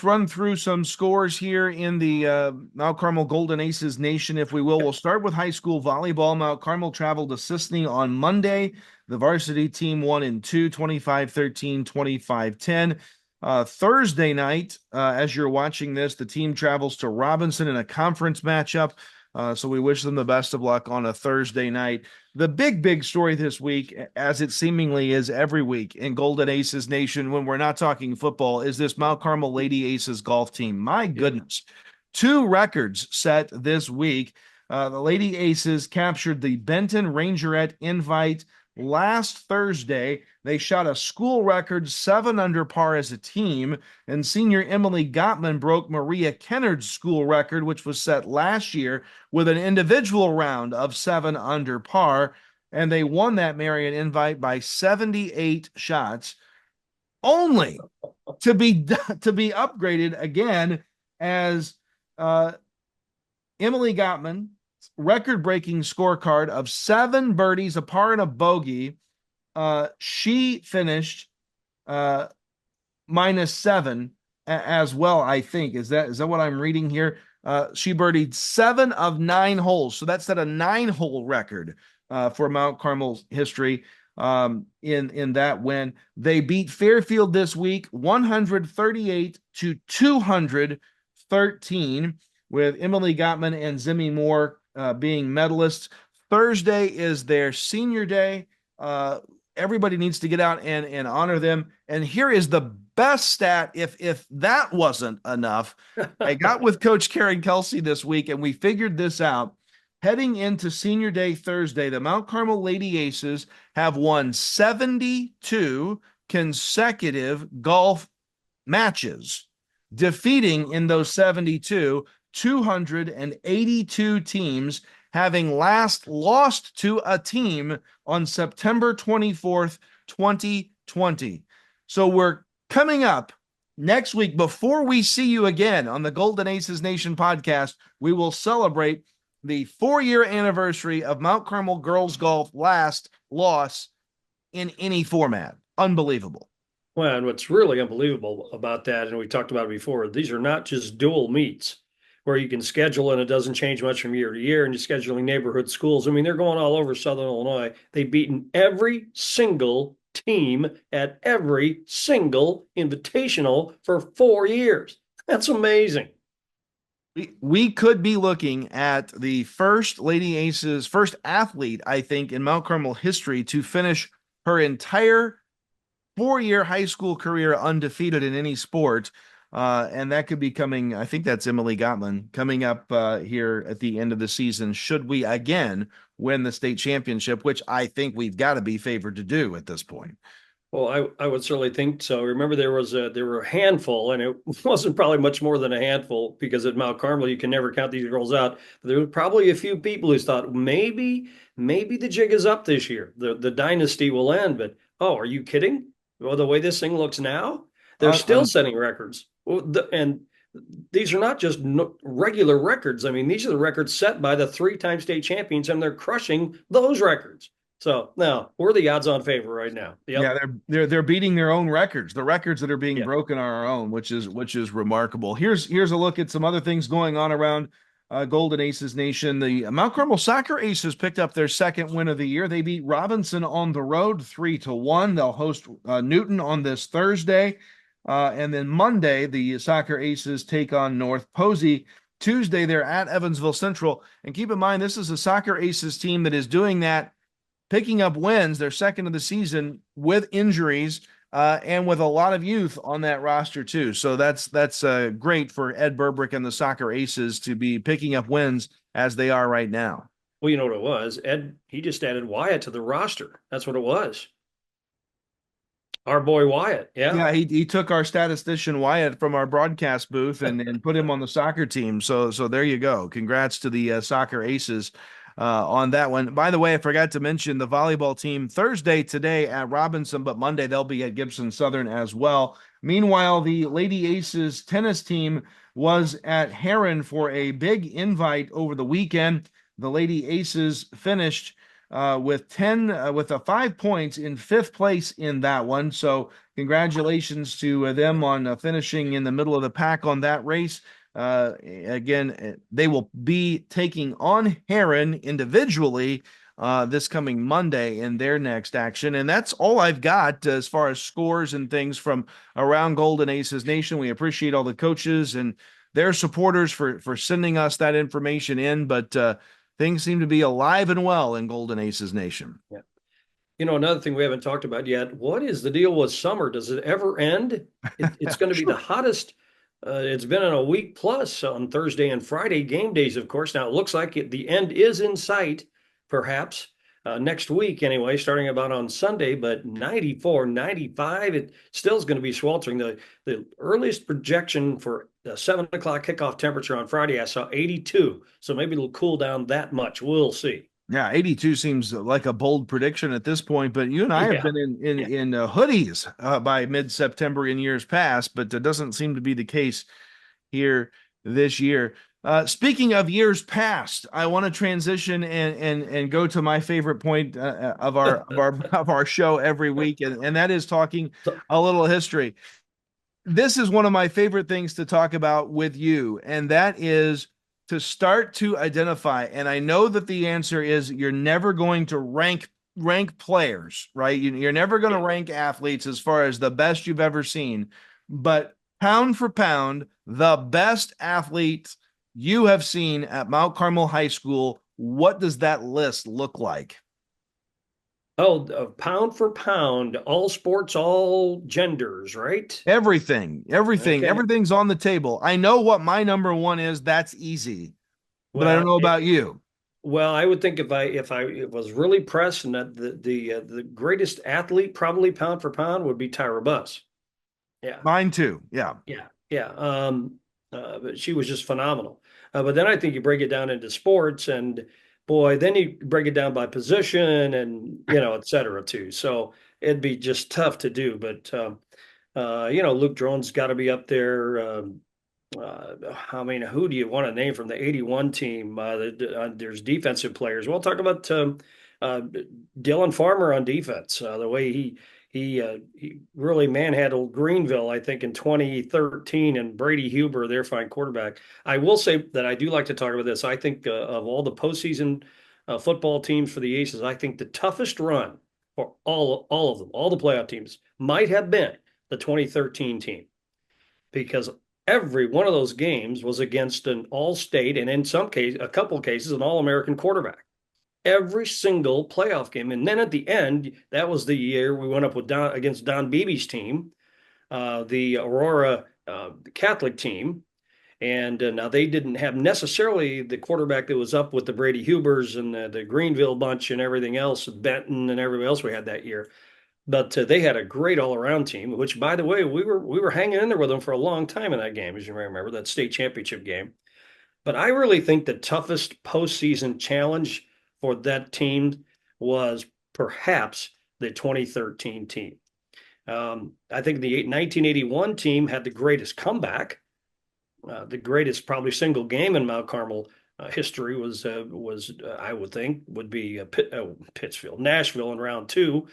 run through some scores here in the Mount Carmel Golden Aces Nation, if we will. We'll start with high school volleyball. Mount Carmel traveled to Sisson on Monday. The varsity team won in 2, 25-13, 25-10. Thursday night, as you're watching this, the team travels to Robison in a conference matchup. So we wish them the best of luck on a Thursday night. The big story this week, as it seemingly is every week in Golden Aces Nation when we're not talking football, is this Mount Carmel Lady Aces golf team. My goodness. 2 records set this week. The Lady Aces captured the Benton Rangerette Invite last Thursday. They shot a school record 7 under par as a team, and senior Emily Gottman broke Maria Kennard's school record, which was set last year, with an individual round of 7 under par, and they won that Marion Invite by 78 shots, only to be upgraded again as Emily Gottman record-breaking scorecard of 7 birdies, a par and a bogey. She finished -7 as well, I think. Is that what I'm reading here? She birdied 7 of 9 holes. So that set a 9-hole record for Mount Carmel's history in that win. They beat Fairfield this week 138-213, with Emily Gottman and Zimmy Moore being medalists. Thursday is their senior day. Everybody needs to get out and honor them. And here is the best stat. If that wasn't enough, I got with Coach Karen Kelsey this week, and we figured this out. Heading into senior day Thursday, the Mount Carmel Lady Aces have won 72 consecutive golf matches, defeating in those 72 282 teams, having last lost to a team on September 24th, 2020. So we're coming up next week. Before we see you again on the Golden Aces Nation podcast, we will celebrate the 4-year anniversary of Mount Carmel girls golf last loss in any format. Unbelievable. Well, and what's really unbelievable about that, and we talked about it before, these are not just dual meets where you can schedule and it doesn't change much from year to year, and you're scheduling neighborhood schools. I mean, they're going all over Southern Illinois. They've beaten every single team at every single invitational for 4 years. That's amazing. We could be looking at the first Lady Aces, first athlete, I think, in Mount Carmel history to finish her entire 4-year high school career undefeated in any sport. And that could be coming, I think that's Emily Gottman, coming up here at the end of the season, should we again win the state championship, which I think we've got to be favored to do at this point. Well, I would certainly think so. Remember, there were a handful, and it wasn't probably much more than a handful, because at Mount Carmel you can never count these girls out. But there were probably a few people who thought maybe the jig is up this year. The dynasty will end. But are you kidding? Well, the way this thing looks now, they're still setting records. And these are not just regular records. I mean, these are the records set by the 3-time state champions, and they're crushing those records. So now we're the odds-on favor right now. Yep. Yeah, they're beating their own records. The records that are being broken are our own, which is remarkable. Here's a look at some other things going on around Golden Aces Nation. The Mount Carmel Soccer Aces picked up their 2nd win of the year. They beat Robison on the road 3-1. They'll host Newton on this Thursday. And then Monday, the Soccer Aces take on North Posey. Tuesday, they're at Evansville Central. And keep in mind, this is a Soccer Aces team that is doing that, picking up wins, their 2nd of the season, with injuries and with a lot of youth on that roster too. So that's great for Ed Burbrick and the Soccer Aces to be picking up wins as they are right now. Well, you know what it was? Ed, he just added Wyatt to the roster. That's what it was. Our boy Wyatt. Yeah, he took our statistician Wyatt from our broadcast booth and put him on the soccer team. So there you go. Congrats to the Soccer Aces on that one. By the way, I forgot to mention the volleyball team Thursday today at Robinson, but Monday they'll be at Gibson Southern as well. Meanwhile, the Lady Aces tennis team was at Heron for a big invite over the weekend. The Lady Aces finished with 5 points in 5th place in that one. So congratulations to them on finishing in the middle of the pack on that race. Again, they will be taking on Heron individually this coming Monday in their next action. And that's all I've got as far as scores and things from around Golden Aces Nation. We appreciate all the coaches and their supporters for sending us that information in, but things seem to be alive and well in Golden Aces Nation. Yeah. Another thing we haven't talked about yet, what is the deal with summer? Does it ever end? It's going to be the hottest. It's been in a week plus on Thursday and Friday game days, of course. Now it looks like the end is in sight, perhaps next week anyway, starting about on Sunday, but 94, 95, it still is going to be sweltering. The earliest projection for the 7 o'clock kickoff temperature on Friday, I saw 82. So maybe it'll cool down that much. We'll see. Yeah, 82 seems like a bold prediction at this point, but you and I have been in hoodies by mid-September in years past, but it doesn't seem to be the case here this year. Speaking of years past, I want to transition and go to my favorite point of our show every week, and that is talking a little history. This is one of my favorite things to talk about with you, and that is to start to identify, and I know that the answer is you're never going to rank players, right? You're never going to rank athletes as far as the best you've ever seen, but pound for pound, the best athlete you have seen at Mount Carmel High School, what does that list look like? Oh, pound for pound, all sports, all genders, right? Everything, Okay. everything's on the table. I know what my number one is. That's easy, but I don't know about you. Well, I would think if I was really pressed, and that the greatest athlete probably pound for pound would be Tyra Buss. Yeah, Mine too. Yeah. yeah. But she was just phenomenal. But then I think you break it down into sports, and boy, then you break it down by position, and et cetera too. So it'd be just tough to do. But Luke Drone's got to be up there. I mean, who do you want to name from the 81 team? There's defensive players. We'll talk about Dylan Farmer on defense. The way he really manhandled Greenville, I think, in 2013, and Brady Huber, their fine quarterback. I will say that I do like to talk about this. I think of all the postseason football teams for the Aces, I think the toughest run for all of them, all the playoff teams, might have been the 2013 team, because every one of those games was against an all-state, and in some cases, a couple of cases, an all-American quarterback. Every single playoff game. And then at the end, that was the year we went up against Don Beebe's team, the Aurora Catholic team. And now they didn't have necessarily the quarterback that was up with the Brady Hubers and the Greenville bunch and everything else, Benton and everybody else we had that year. But they had a great all-around team, which, by the way, we were hanging in there with them for a long time in that game, as you may remember, that state championship game. But I really think the toughest postseason challenge for that team was perhaps the 2013 team. I think the 1981 team had the greatest comeback. The greatest probably single game in Mount Carmel history was I would think would be Pittsfield, Nashville in round two,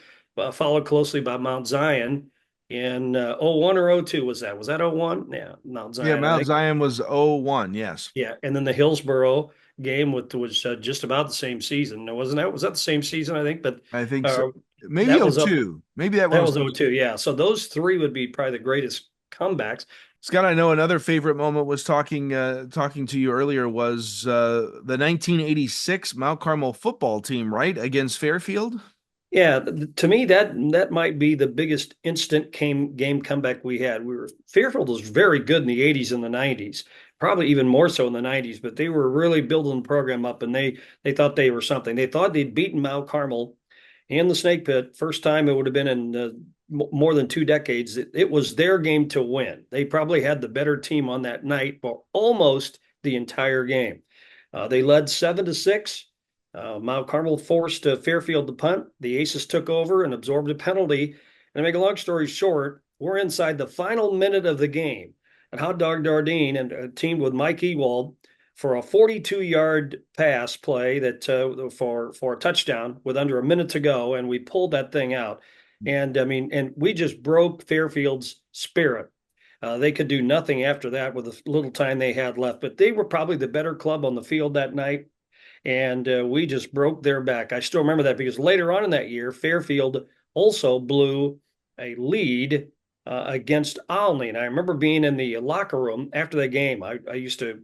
followed closely by Mount Zion in 01 or 02. Was that 01? Yeah, Mount Zion. Yeah, Mount Zion was 01, yes. Yeah, and then the Hillsboro game was just about the same season. Wasn't that? Was that the same season, I think? But I think so. Maybe 02. Maybe that was 02, yeah. So those three would be probably the greatest comebacks. Scott, I know another favorite moment was talking to you earlier was the 1986 Mount Carmel football team, right, against Fairfield? Yeah, to me that might be the biggest instant game comeback we had. Fairfield was very good in the 80s and the 90s, probably even more so in the 90s, but they were really building the program up, and they thought they were something. They thought they'd beaten Mount Carmel in the Snake Pit. First time it would have been in more than 2 decades. It was their game to win. They probably had the better team on that night for almost the entire game. They led 7-6. Mount Carmel forced Fairfield to punt. The Aces took over and absorbed a penalty. And to make a long story short, we're inside the final minute of the game. And Hot Dog Dardine and teamed with Mike Ewald for a 42-yard pass play that for a touchdown with under a minute to go, and we pulled that thing out. And and we just broke Fairfield's spirit. They could do nothing after that with the little time they had left, but they were probably the better club on the field that night. and we just broke their back. I still remember that because later on in that year, Fairfield also blew a lead against Olney. And I remember being in the locker room after the game. I used to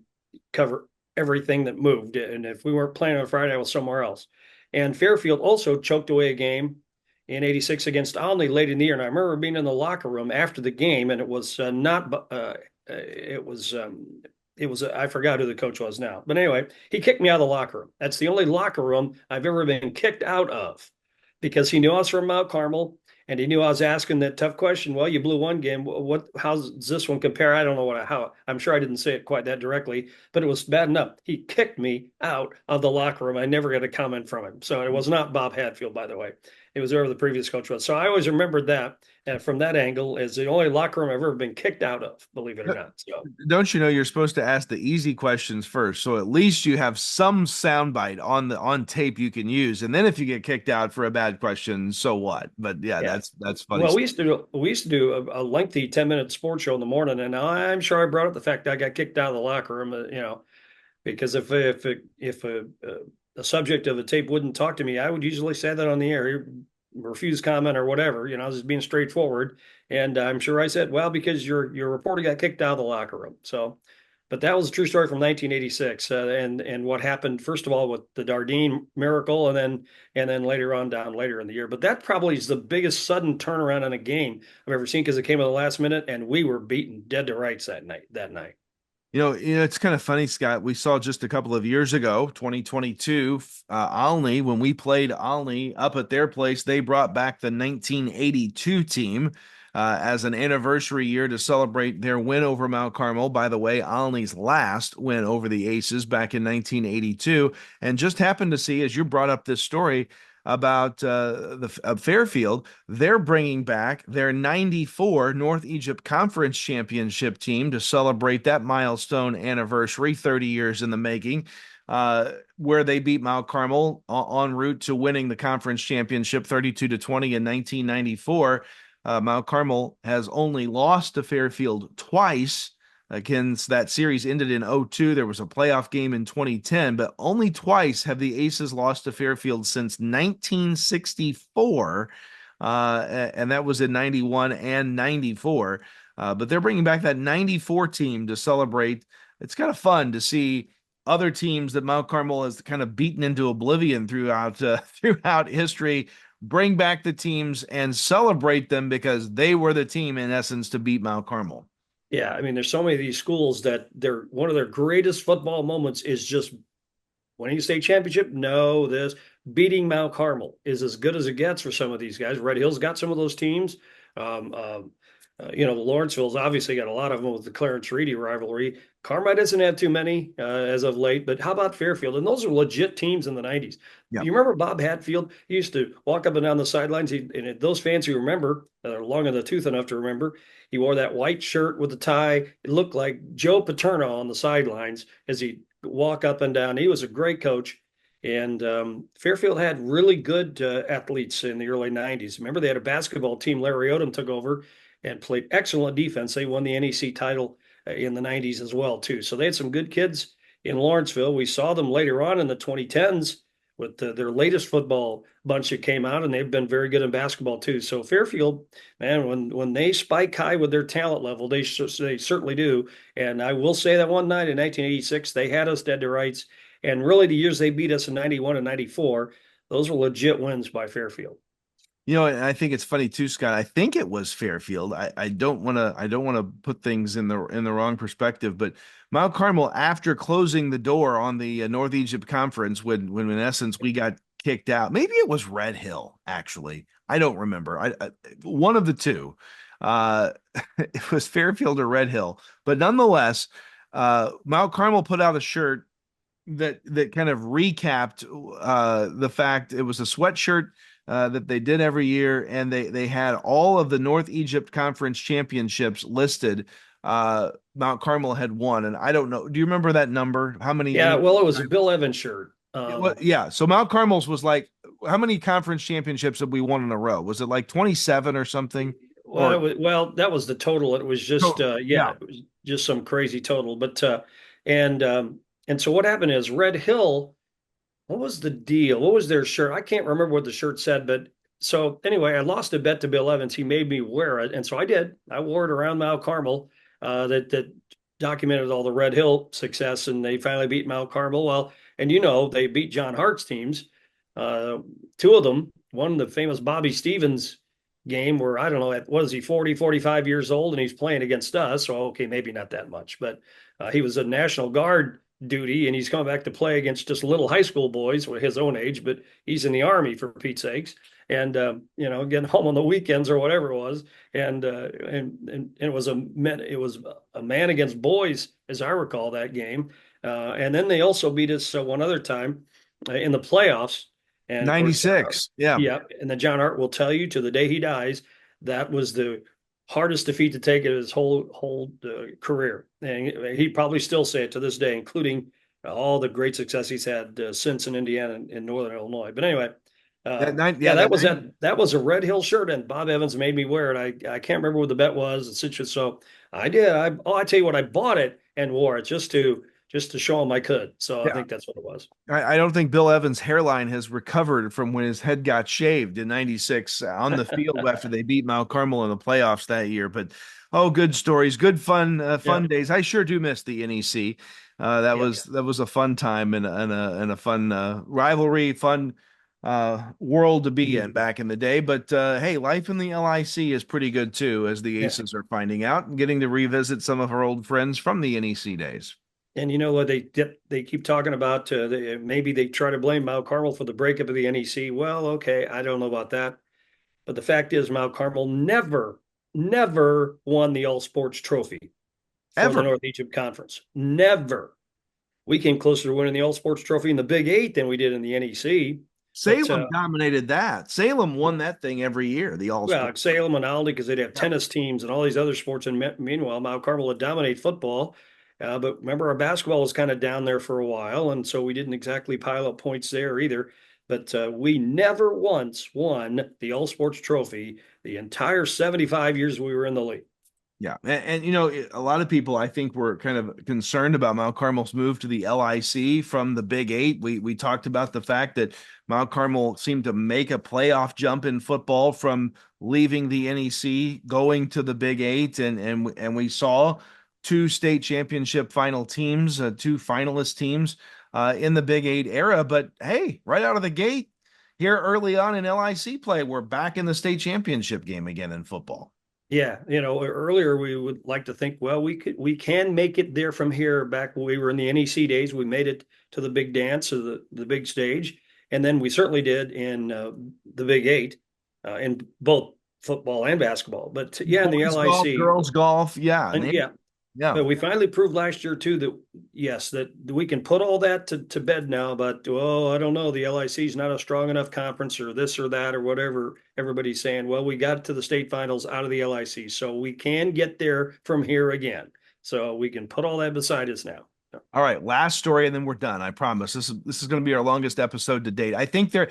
cover everything that moved. And if we weren't playing on Friday, I was somewhere else. And Fairfield also choked away a game in '86 against Olney late in the year. And I remember being in the locker room after the game, and it was I forgot who the coach was now. But anyway, he kicked me out of the locker room. That's the only locker room I've ever been kicked out of because he knew I was from Mount Carmel and he knew I was asking that tough question. Well, you blew one game. How's this one compare? I don't know how. I'm sure I didn't say it quite that directly, but it was bad enough. He kicked me out of the locker room. I never got a comment from him. So it was not Bob Hatfield, by the way. It was whoever the previous coach was. So I always remembered that from that angle as the only locker room I've ever been kicked out of, believe it or not. So Don't you know you're supposed to ask the easy questions first, so at least you have some soundbite on tape you can use, and then if you get kicked out for a bad question, so what? But yeah. That's funny. Well, we used to do a lengthy 10-minute sports show in the morning, and I'm sure I brought up the fact that I got kicked out of the locker room. Because if a subject of the tape wouldn't talk to me, I would usually say that on the air, refuse comment or whatever. I was just being straightforward. And I'm sure I said, well, because your reporter got kicked out of the locker room. So, but that was a true story from 1986, and what happened first of all with the Dardine miracle, and then later on down later in the year. But that probably is the biggest sudden turnaround in a game I've ever seen because it came at the last minute, and we were beaten dead to rights that night. It's kind of funny, Scott. We saw just a couple of years ago, 2022, Olney, when we played Olney up at their place, they brought back the 1982 team as an anniversary year to celebrate their win over Mount Carmel. By the way, Olney's last win over the Aces back in 1982. And just happened to see, as you brought up this story about the Fairfield, they're bringing back their 94 North Egypt Conference Championship team to celebrate that milestone anniversary, 30 years in the making, where they beat Mount Carmel en route to winning the conference championship 32-20 in 1994. Mount Carmel has only lost to Fairfield twice. Against that series ended in 2002. There was a playoff game in 2010, but only twice have the Aces lost to Fairfield since 1964, and that was in 91 and 94. But they're bringing back that 94 team to celebrate. It's kind of fun to see other teams that Mount Carmel has kind of beaten into oblivion throughout history bring back the teams and celebrate them because they were the team in essence to beat Mount Carmel. Yeah, I mean, there's so many of these schools that one of their greatest football moments is just winning a state championship. No, this beating Mount Carmel is as good as it gets for some of these guys. Red Hill's got some of those teams. Lawrenceville's obviously got a lot of them with the Clarence Reedy rivalry. Carmel doesn't have too many as of late, but how about Fairfield? And those are legit teams in the 90s. Yeah. You remember Bob Hatfield? He used to walk up and down the sidelines. And those fans who remember, that are long in the tooth enough to remember, he wore that white shirt with the tie. It looked like Joe Paterno on the sidelines as he walk up and down. He was a great coach. And Fairfield had really good athletes in the early 90s. Remember, they had a basketball team. Larry Odom took over and played excellent defense. They won the NEC title in the 90s as well, too. So they had some good kids in Lawrenceville. We saw them later on in the 2010s with their latest football bunch that came out, and they've been very good in basketball, too. So Fairfield, man, when they spike high with their talent level, they certainly do. And I will say that one night in 1986, they had us dead to rights. And really the years they beat us in 91 and 94, those were legit wins by Fairfield. And I think it's funny too, Scott. I think it was Fairfield. I don't want to put things in the wrong perspective, but Mount Carmel, after closing the door on the North Egypt Conference, when in essence we got kicked out, maybe it was Red Hill. Actually, I don't remember. I one of the two. It was Fairfield or Red Hill, but nonetheless, Mount Carmel put out a shirt that kind of recapped the fact it was a sweatshirt that they did every year, and they had all of the North Egypt Conference championships listed. Mount Carmel had won, and I don't know. Do you remember that number? How many? Yeah, well, it was a Bill Evans shirt. Yeah. So Mount Carmel's was like, how many conference championships have we won in a row? Was it like 27 or something? Well, that was the total. It was just it was just some crazy total. But and so what happened is Red Hill what was the deal? What was their shirt? I can't remember what the shirt said, but so anyway, I lost a bet to Bill Evans. He made me wear it, and so I did. I wore it around Mount Carmel. That documented all the Red Hill success, and they finally beat Mount Carmel. Well, and they beat John Hart's teams. Two of them, one the famous Bobby Stevens game where I don't know, was he 40, 45 years old, and he's playing against us. So okay, maybe not that much, but he was a National Guard duty, and he's coming back to play against just little high school boys with his own age, but he's in the Army for Pete's sakes, and getting home on the weekends or whatever it was, and it was a man against boys, as I recall that game, and then they also beat us one other time in the playoffs, and 96. Yeah. yeah, and then John Hart will tell you to the day he dies that was the hardest defeat to take in his whole career, and he probably still say it to this day, including all the great success he's had since in Indiana and Northern Illinois. But anyway, that was a Red Hill shirt, and Bob Evans made me wear it. I can't remember what the bet was, and so I did. I tell you what, I bought it and wore it just to show him I could. So I think that's what it was. I don't think Bill Evans' hairline has recovered from when his head got shaved in 96 on the field after they beat Mount Carmel in the playoffs that year. But, good stories, good fun days. I sure do miss the NEC. That was a fun time and a fun rivalry, fun world to be in back in the day. But hey, life in the LIC is pretty good too, as the Aces are finding out and getting to revisit some of our old friends from the NEC days. And they keep talking about maybe they try to blame Mount Carmel for the breakup of the NEC. Well, okay, I don't know about that, but the fact is Mount Carmel never won the All Sports Trophy for the North Egypt Conference. Never. We came closer to winning the All Sports Trophy in the Big Eight than we did in the NEC. Salem dominated that. Salem won that thing every year. The All Sports. Well, Salem and Aldi, because they'd have tennis teams and all these other sports, and meanwhile Mount Carmel would dominate football. But remember, our basketball was kind of down there for a while, and so we didn't exactly pile up points there either. But we never once won the All Sports Trophy the entire 75 years we were in the league. Yeah. And a lot of people, I think, were kind of concerned about Mount Carmel's move to the LIC from the Big Eight. We talked about the fact that Mount Carmel seemed to make a playoff jump in football from leaving the NEC, going to the Big Eight, and we saw two state championship final teams, two finalist teams in the Big Eight era. But hey, right out of the gate here early on in LIC play, we're back in the state championship game again in football. Yeah. Earlier we would like to think, well, we can make it there from here. Back when we were in the NEC days, we made it to the big dance of the big stage. And then we certainly did in the Big Eight in both football and basketball. But yeah, in the LIC. Golf, girls golf. Yeah. Yeah. But we finally proved last year too that yes, that we can put all that to bed now. But I don't know, the LIC is not a strong enough conference or this or that or whatever everybody's saying. Well, we got to the state finals out of the LIC, so we can get there from here again. So we can put all that beside us now. All right, last story, and then we're done. I promise. This is going to be our longest episode to date. I think they're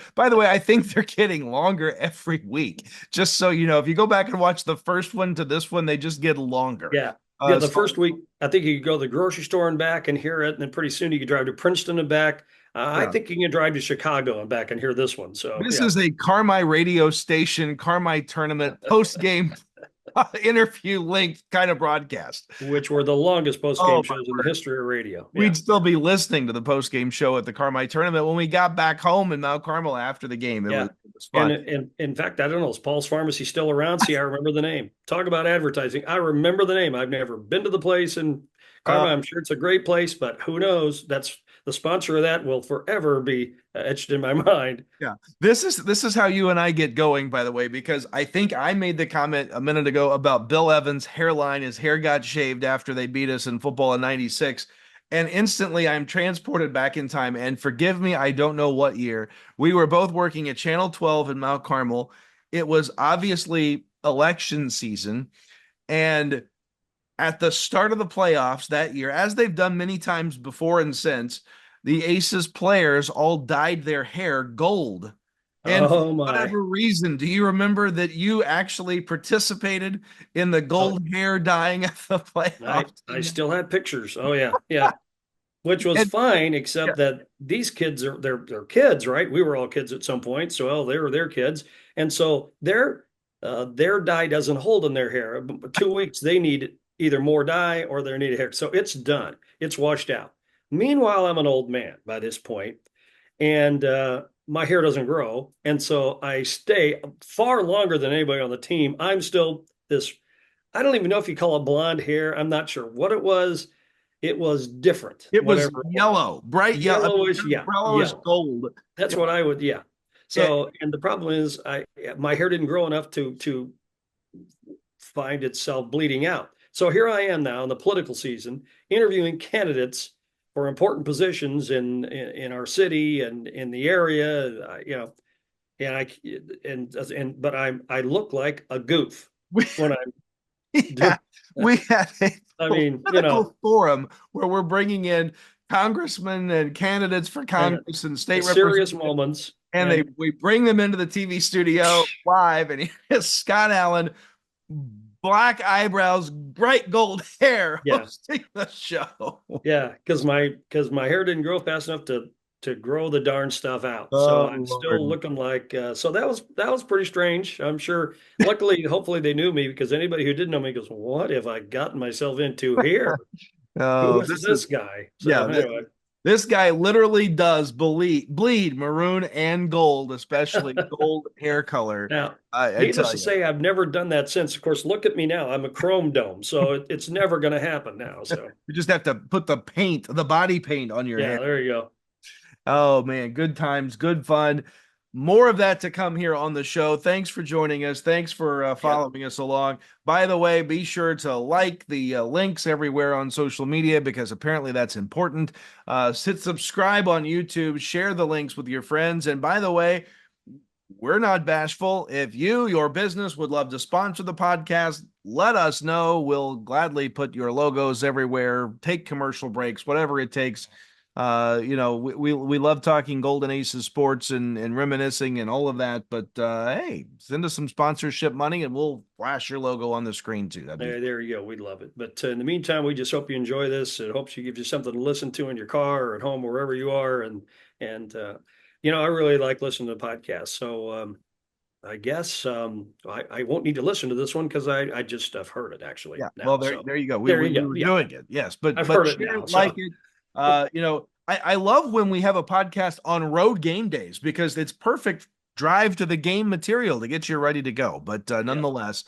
getting longer every week. Just so you know, if you go back and watch the first one to this one, they just get longer. Yeah. The first week, I think you could go to the grocery store and back and hear it, and then pretty soon you could drive to Princeton and back. I think you can drive to Chicago and back and hear this one. So this is a Carmel radio station, Carmel tournament post-game interview length kind of broadcast, which were the longest post-game shows in the history of radio. We'd still be listening to the post-game show at the Carmel tournament when we got back home in Mount Carmel after the game. It was fun. And in fact, I don't know, is Paul's Pharmacy still around? See, I remember the name. Talk about advertising. I remember the name. I've never been to the place in Carmel. I'm sure it's a great place, but who knows? That's the sponsor of that will forever be etched in my mind. Yeah. This is how you and I get going, by the way, because I think I made the comment a minute ago about Bill Evans' hairline. His hair got shaved after they beat us in football in 96. And instantly I'm transported back in time. And forgive me, I don't know what year. We were both working at Channel 12 in Mount Carmel. It was obviously election season. And at the start of the playoffs that year, as they've done many times before and since, the Aces players all dyed their hair gold. And for whatever reason, do you remember that you actually participated in the gold hair dyeing of the playoffs? I still have pictures. Oh, yeah. Yeah. which was And- fine, yeah. except that these kids are they're kids, right? We were all kids at some point, so well, they were their kids, and so their dye doesn't hold in their hair. 2 weeks they need either more dye or they need a hair, so it's done, it's washed out. Meanwhile, I'm an old man by this point, and my hair doesn't grow, and so I stay far longer than anybody on the team. I'm still this. I don't even know if you call it blonde hair. I'm not sure what it was. It was different, It was whatever it was. yellow, bright yellow. I mean, Yellowish, yeah, yellowish yellow. gold. That's Yeah. what I would, yeah. Yeah. So, and the problem is, my hair didn't grow enough to find itself bleeding out. So here I am now in the political season, interviewing candidates for important positions in our city and in the area, and I look like a goof We, when I'm doing. yeah, we had a I mean, political forum where we're bringing in congressmen and candidates for Congress and state serious representatives, moments, and we bring them into the TV studio live, and here's Scott Allen, black eyebrows, bright gold hair, Yeah. hosting the show. yeah, because my hair didn't grow fast enough to grow the darn stuff out. Oh, So I'm still Lord. looking like so that was pretty strange. I'm sure. Luckily, hopefully they knew me, because anybody who didn't know me goes, "What have I gotten myself into here? Oh, Who is this guy?" So yeah. anyway, This guy literally does bleed maroon and gold, especially gold hair color. now I needless tell to you. say, I've never done that since. Of course, look at me now. I'm a chrome dome, so it's never going to happen now. So You just have to put the body paint on your yeah, hair. there you go. Oh man, good times, good fun. More of that to come here on the show. Thanks for joining us. Thanks for following us along. By the way, be sure to like the links everywhere on social media, because apparently that's important. Hit subscribe on YouTube, share the links with your friends. And by the way, we're not bashful. If your business would love to sponsor the podcast, let us know. We'll gladly put your logos everywhere, take commercial breaks, whatever it takes. We love talking Golden Aces sports and reminiscing and all of that. But hey, send us some sponsorship money and we'll flash your logo on the screen too. There you go. We'd love it. But in the meantime, we just hope you enjoy this. It hopes you gives you something to listen to in your car or at home, wherever you are. And I really like listening to podcasts. So I guess I won't need to listen to this one, because I just have heard it actually. Yeah. Now. Well, So there you go. there We you go. were Yeah. doing it. Yes. But I've heard it share now, it, so. like it. I love when we have a podcast on road game days, because it's perfect drive to the game material to get you ready to go. But nonetheless,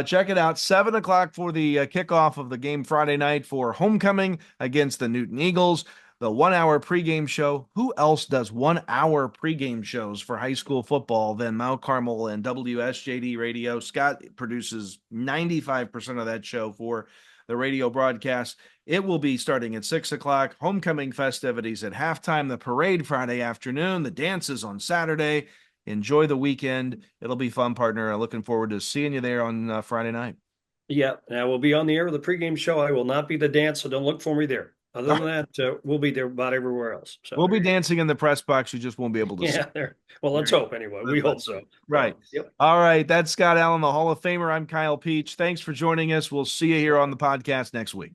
check it out. 7:00 for the kickoff of the game Friday night for homecoming against the Newton Eagles. The 1 hour pregame show. Who else does 1 hour pregame shows for high school football than Mount Carmel and WSJD Radio? Scott produces 95% of that show for the radio broadcast. It will be starting at 6:00. Homecoming festivities at halftime, the parade Friday afternoon, the dances on Saturday. Enjoy the weekend. It'll be fun, partner. Looking forward to seeing you there on Friday night. Yeah. Now we'll be on the air with the pregame show. I will not be the dance, so don't look for me there. Other than that, we'll be there about everywhere else. So we'll be dancing in the press box. You just won't be able to see. Yeah. There. Well, let's hope anyway. We hope so. Right. Yep. All right. That's Scott Allen, the Hall of Famer. I'm Kyle Peach. Thanks for joining us. We'll see you here on the podcast next week.